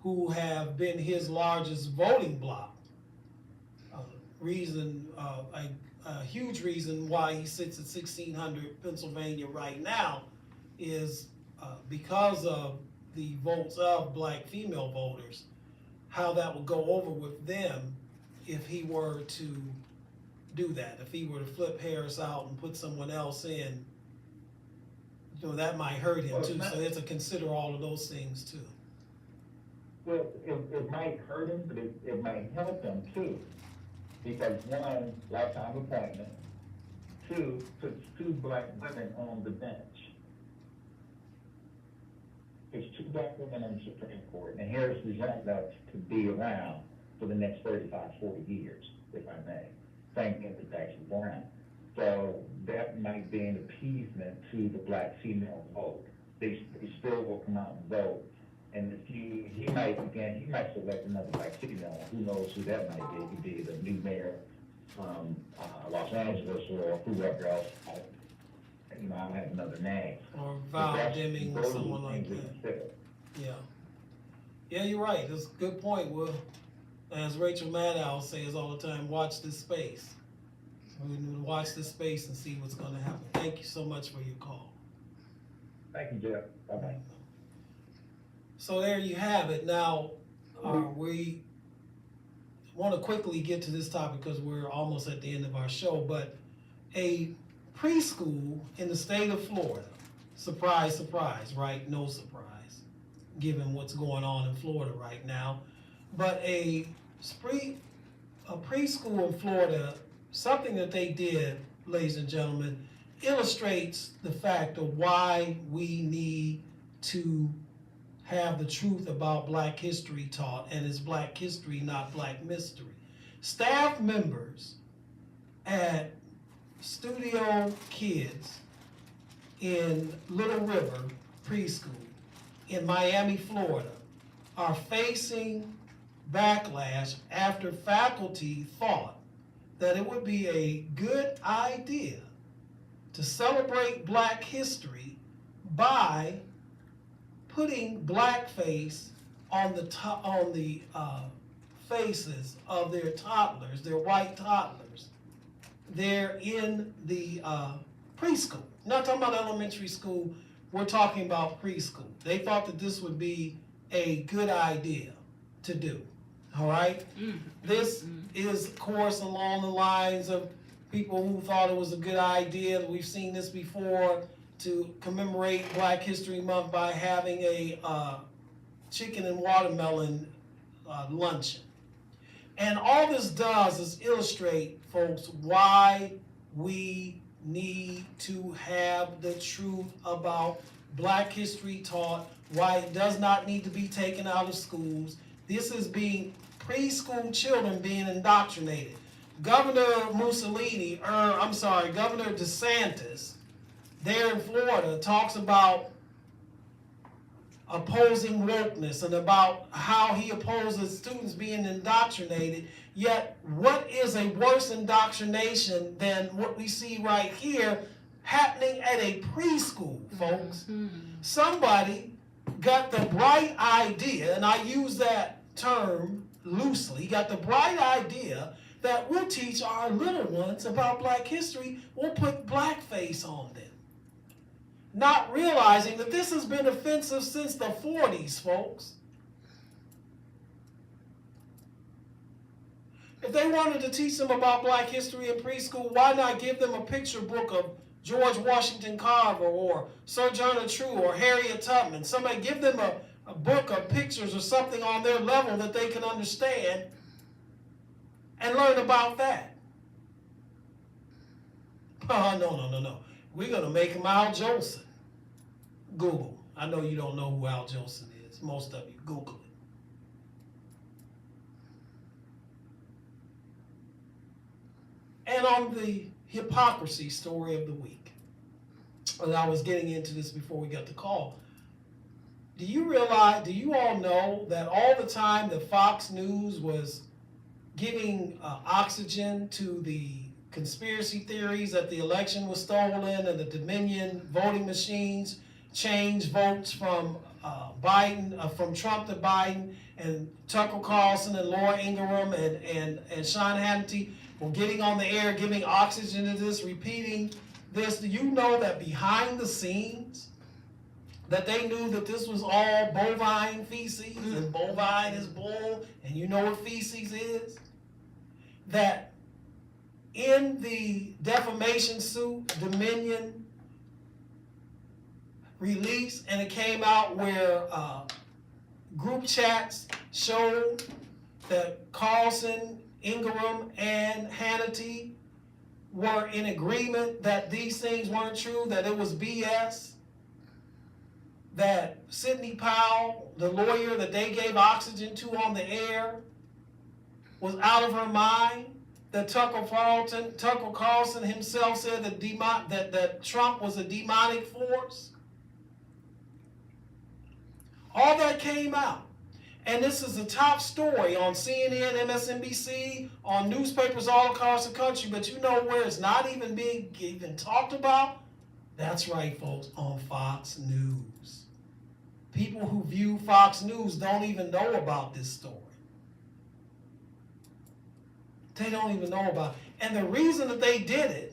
who have been his largest voting bloc. A huge reason why he sits at 1600 Pennsylvania right now is because of the votes of black female voters, how that would go over with them if he were to do that. If he were to flip Harris out and put someone else in, that might hurt him too. So they have to consider all of those things too. Well, it might hurt him, but it might help him too. Because one, lifetime appointment. Two, puts two black women on the bench. There's two black women on the Supreme Court, and Harris is young enough to be around for the next 35, 40 years, if I may. Same thing with Patricia Brown. So that might be an appeasement to the black female vote. They still will come out and vote. And he might select another black female. Who knows who that might be? It could be the new mayor from Los Angeles or whoever else. I don't have another name. Or Val Deming or someone like that. Yeah. Yeah, you're right. That's a good point, Will. As Rachel Maddow says all the time, watch this space. So we need to watch this space and see what's going to happen. Thank you so much for your call. Thank you, Jeff. Bye-bye. So there you have it. Now, we want to quickly get to this topic because we're almost at the end of our show, but a preschool in the state of Florida, surprise, surprise, right? No surprise, given what's going on in Florida right now. But a preschool in Florida, something that they did, ladies and gentlemen, illustrates the fact of why we need to have the truth about Black history taught, and it's Black history, not Black mystery. Staff members at Studio Kids in Little River Preschool in Miami, Florida, are facing backlash after faculty thought that it would be a good idea to celebrate Black history by putting blackface on the faces of their toddlers, their white toddlers. They're in the preschool. Not talking about elementary school, we're talking about preschool. They thought that this would be a good idea to do, all right? This is, of course, along the lines of people who thought it was a good idea. We've seen this before, to commemorate Black History Month by having a chicken and watermelon luncheon. And all this does is illustrate, folks, why we need to have the truth about Black history taught, why it does not need to be taken out of schools. This is preschool children being indoctrinated. Governor DeSantis, there in Florida, talks about opposing wokeness and about how he opposes students being indoctrinated. Yet, what is a worse indoctrination than what we see right here happening at a preschool, folks? Somebody got the bright idea, and I use that term loosely, he got the bright idea that we'll teach our little ones about black history, we'll put blackface on them. Not realizing that this has been offensive since the 40s, folks. If they wanted to teach them about black history in preschool, why not give them a picture book of George Washington Carver or Sojourner Truth or Harriet Tubman? Somebody give them a book of pictures or something on their level that they can understand and learn about that. Oh, no. We're going to make him Al Jolson. Google. I know you don't know who Al Jolson is. Most of you. Google it. And on the hypocrisy story of the week, and I was getting into this before we got the call, do you all know that all the time that Fox News was giving oxygen to the conspiracy theories that the election was stolen and the Dominion voting machines changed votes from from Trump to Biden, and Tucker Carlson and Laura Ingraham and Sean Hannity were getting on the air, giving oxygen to this, repeating this? Do you know that behind the scenes, that they knew that this was all bovine feces, and bovine is bull, and you know what feces is? That in the defamation suit, Dominion released, and it came out where group chats showed that Carlson, Ingraham, and Hannity were in agreement that these things weren't true, that it was BS, that Sidney Powell, the lawyer that they gave oxygen to on the air, was out of her mind, that Tucker Carlson himself said that Trump was a demonic force. All that came out. And this is the top story on CNN, MSNBC, on newspapers all across the country. But you know where it's not even being talked about? That's right, folks, on Fox News. People who view Fox News don't even know about this story. They don't even know about it. And the reason that they did it,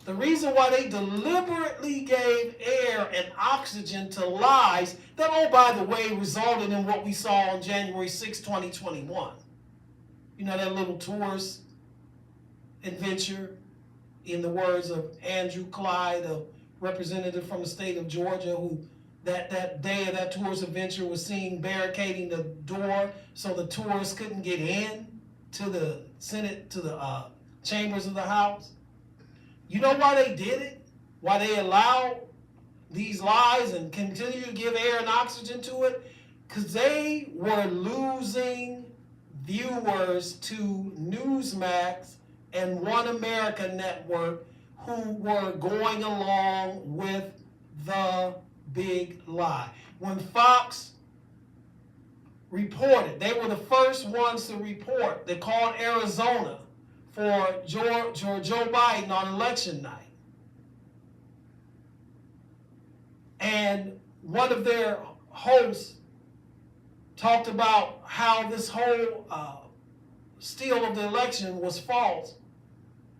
the reason why they deliberately gave air and oxygen to lies that, oh, by the way, resulted in what we saw on January 6, 2021. You know, that little tourist adventure, in the words of Andrew Clyde, a representative from the state of Georgia, who that day of that tourist adventure was seen barricading the door so the tourists couldn't get in to the Senate, to the chambers of the House. You know why they did it? Why they allowed these lies and continue to give air and oxygen to it? Because they were losing viewers to Newsmax and One America Network, who were going along with the big lie. When Fox reported, they were the first ones to report. They called Arizona for Joe Biden on election night. And one of their hosts talked about how this whole steal of the election was false.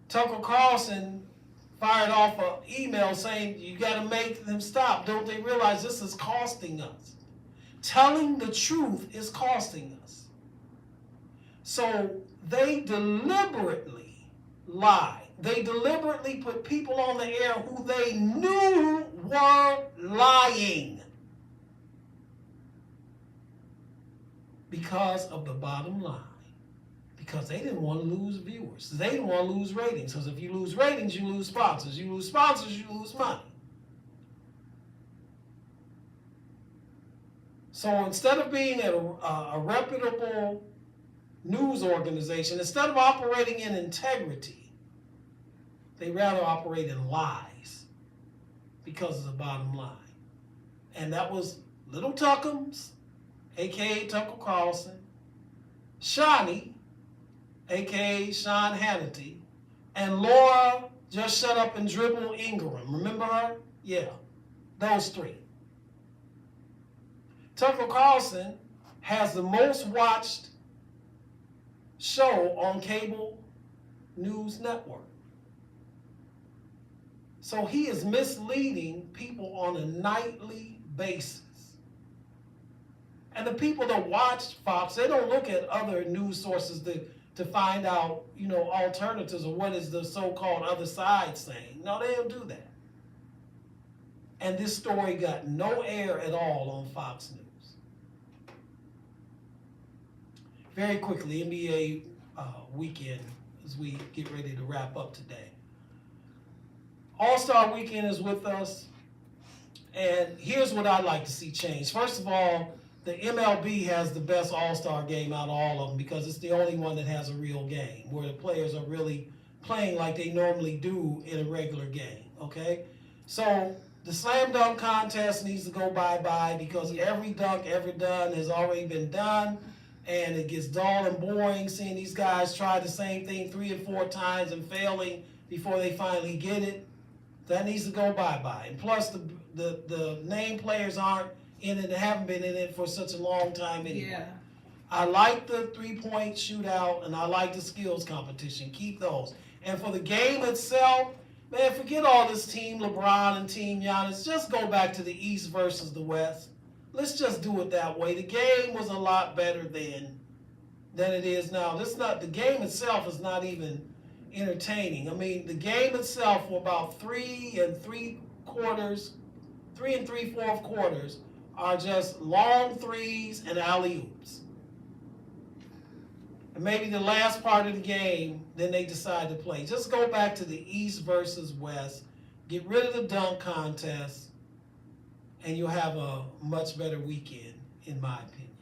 Tucker Carlson fired off an email saying, you got to make them stop. Don't they realize this is costing us? Telling the truth is costing us. So they deliberately lied. They deliberately put people on the air who they knew were lying because of the bottom line. Because they didn't want to lose viewers. They didn't want to lose ratings. Because if you lose ratings, you lose sponsors. You lose sponsors, you lose money. So instead of being a reputable news organization, instead of operating in integrity, they rather operate in lies because of the bottom line. And that was Little Tuckums, a.k.a. Tucker Carlson, Shawnee, a.k.a. Sean Hannity, and Laura Just Shut Up and Dribble Ingraham. Remember her? Yeah, those three. Tucker Carlson has the most watched show on cable news network. So he is misleading people on a nightly basis. And the people that watch Fox, they don't look at other news sources to find out, alternatives or what is the so-called other side saying. No, they don't do that. And this story got no air at all on Fox News. Very quickly, NBA weekend as we get ready to wrap up today. All-Star Weekend is with us, and here's what I'd like to see change. First of all, the MLB has the best All-Star game out of all of them because it's the only one that has a real game where the players are really playing like they normally do in a regular game, okay? So the slam dunk contest needs to go bye-bye because every dunk ever done has already been done, and it gets dull and boring seeing these guys try the same thing 3 and 4 times and failing before they finally get it. That needs to go bye-bye. And plus, the name players aren't in it and haven't been in it for such a long time anyway. Yeah. I like the three-point shootout, and I like the skills competition. Keep those. And for the game itself, man, forget all this Team LeBron and Team Giannis. Just go back to the East versus the West. Let's just do it that way. The game was a lot better then than it is now. The game itself is not even entertaining. I mean, the game itself for about 3 3/4 quarters are just long threes and alley-oops. And maybe the last part of the game, then they decide to play. Just go back to the East versus West. Get rid of the dunk contest, and you'll have a much better weekend, in my opinion.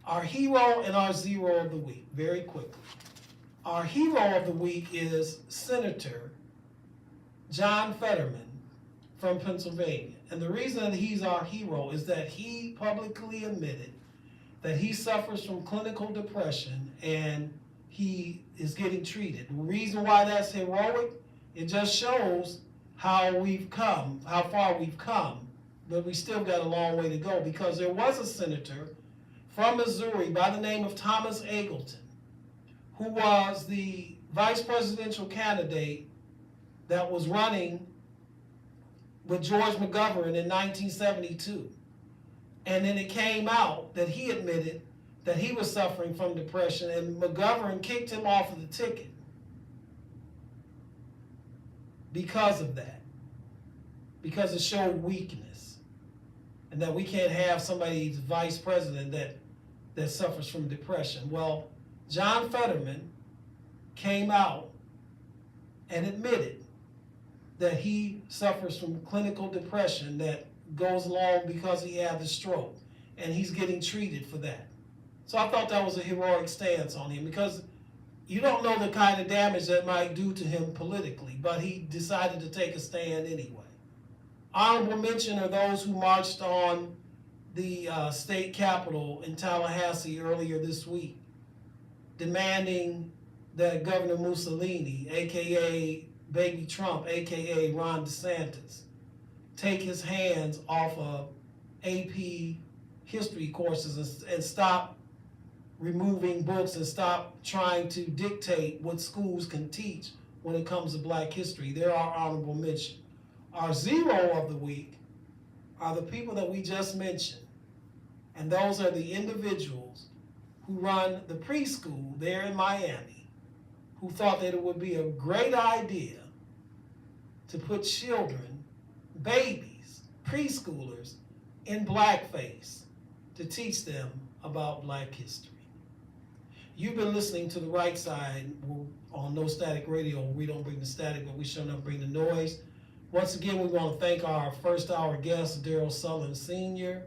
Our hero and our zero of the week, very quickly. Our hero of the week is Senator John Fetterman from Pennsylvania. And the reason that he's our hero is that he publicly admitted that he suffers from clinical depression and he is getting treated. The reason why that's heroic, it just shows how far we've come, but we still got a long way to go because there was a senator from Missouri by the name of Thomas Eggleton who was the vice presidential candidate that was running with George McGovern in 1972. And then it came out that he admitted that he was suffering from depression, and McGovern kicked him off of the ticket because of that, because it showed weakness, and that we can't have somebody vice president that suffers from depression. Well, John Fetterman came out and admitted that he suffers from clinical depression that goes along because he had the stroke, and he's getting treated for that. So I thought that was a heroic stance on him because you don't know the kind of damage that might do to him politically, but he decided to take a stand anyway. Honorable mention are those who marched on the state capitol in Tallahassee earlier this week, demanding that Governor Mussolini, aka Baby Trump, aka Ron DeSantis, take his hands off of AP history courses and stop removing books and stop trying to dictate what schools can teach when it comes to Black history. They're our honorable mention. Our zero of the week are the people that we just mentioned, and those are the individuals who run the preschool there in Miami, who thought that it would be a great idea to put children, babies, preschoolers, in blackface to teach them about Black history. You've been listening to The Right Side on No Static Radio. We don't bring the static, but we sure enough bring the noise. Once again, we want to thank our first hour guest, Darrell Sullins Sr.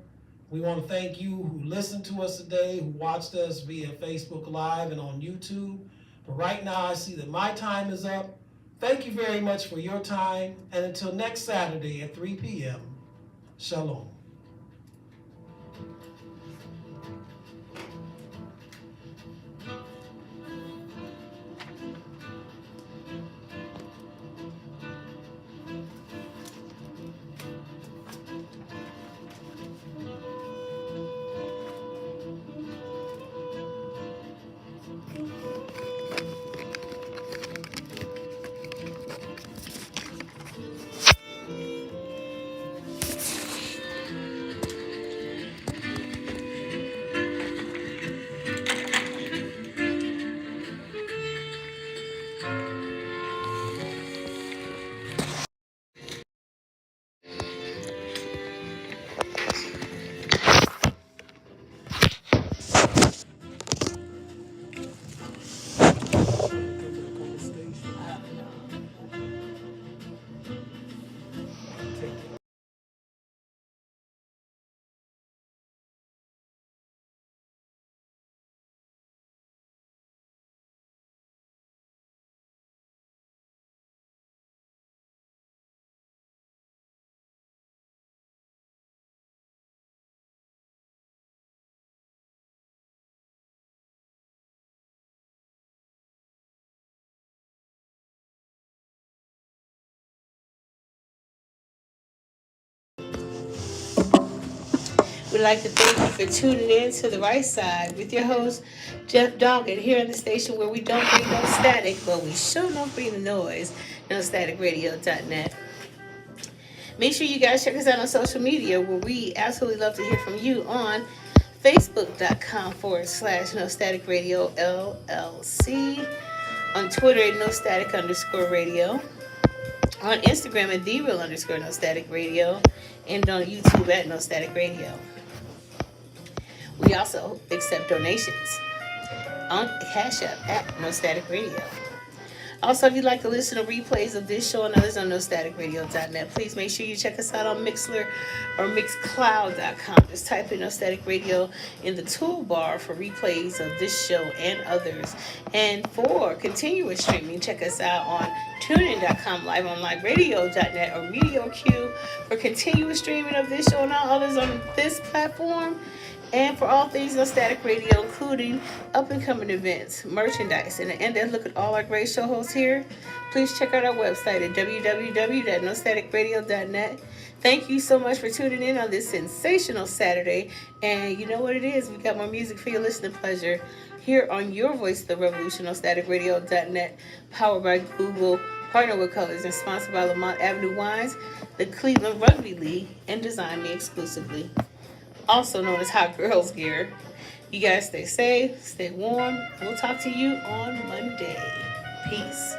We want to thank you who listened to us today, who watched us via Facebook Live and on YouTube. But right now, I see that my time is up. Thank you very much for your time. And until next Saturday at 3 p.m., Shalom. We'd like to thank you for tuning in to The Right Side with your host, Jeff Doggett, here on the station where we don't bring no static, but we sure don't bring the noise, NoStaticRadio.net. Make sure you guys check us out on social media where we absolutely love to hear from you on Facebook.com/NoStaticRadio LLC, on Twitter at NoStatic_radio, on Instagram at TheReal_NoStaticRadio, and on YouTube at NoStaticRadio. We also accept donations on Cash App at NoStaticRadio. Also, if you'd like to listen to replays of this show and others on NoStaticRadio.net, please make sure you check us out on Mixler or Mixcloud.com. Just type in No Static Radio in the toolbar for replays of this show and others. And for continuous streaming, check us out on TuneIn.com, live on LiveRadio.net, or MediaQ for continuous streaming of this show and all others on this platform. And for all things No Static Radio, including up-and-coming events, merchandise, and then look at all our great show hosts here, please check out our website at www.nostaticradio.net. Thank you so much for tuning in on this sensational Saturday. And you know what it is, we got more music for your listening pleasure here on your voice of the revolution, nostaticradio.net, powered by Google, partner with Colors, and sponsored by Lamont Avenue Wines, the Cleveland Rugby League, and Design Me exclusively, also known as Hot Girls Gear. You guys stay safe, stay warm. We'll talk to you on Monday. Peace.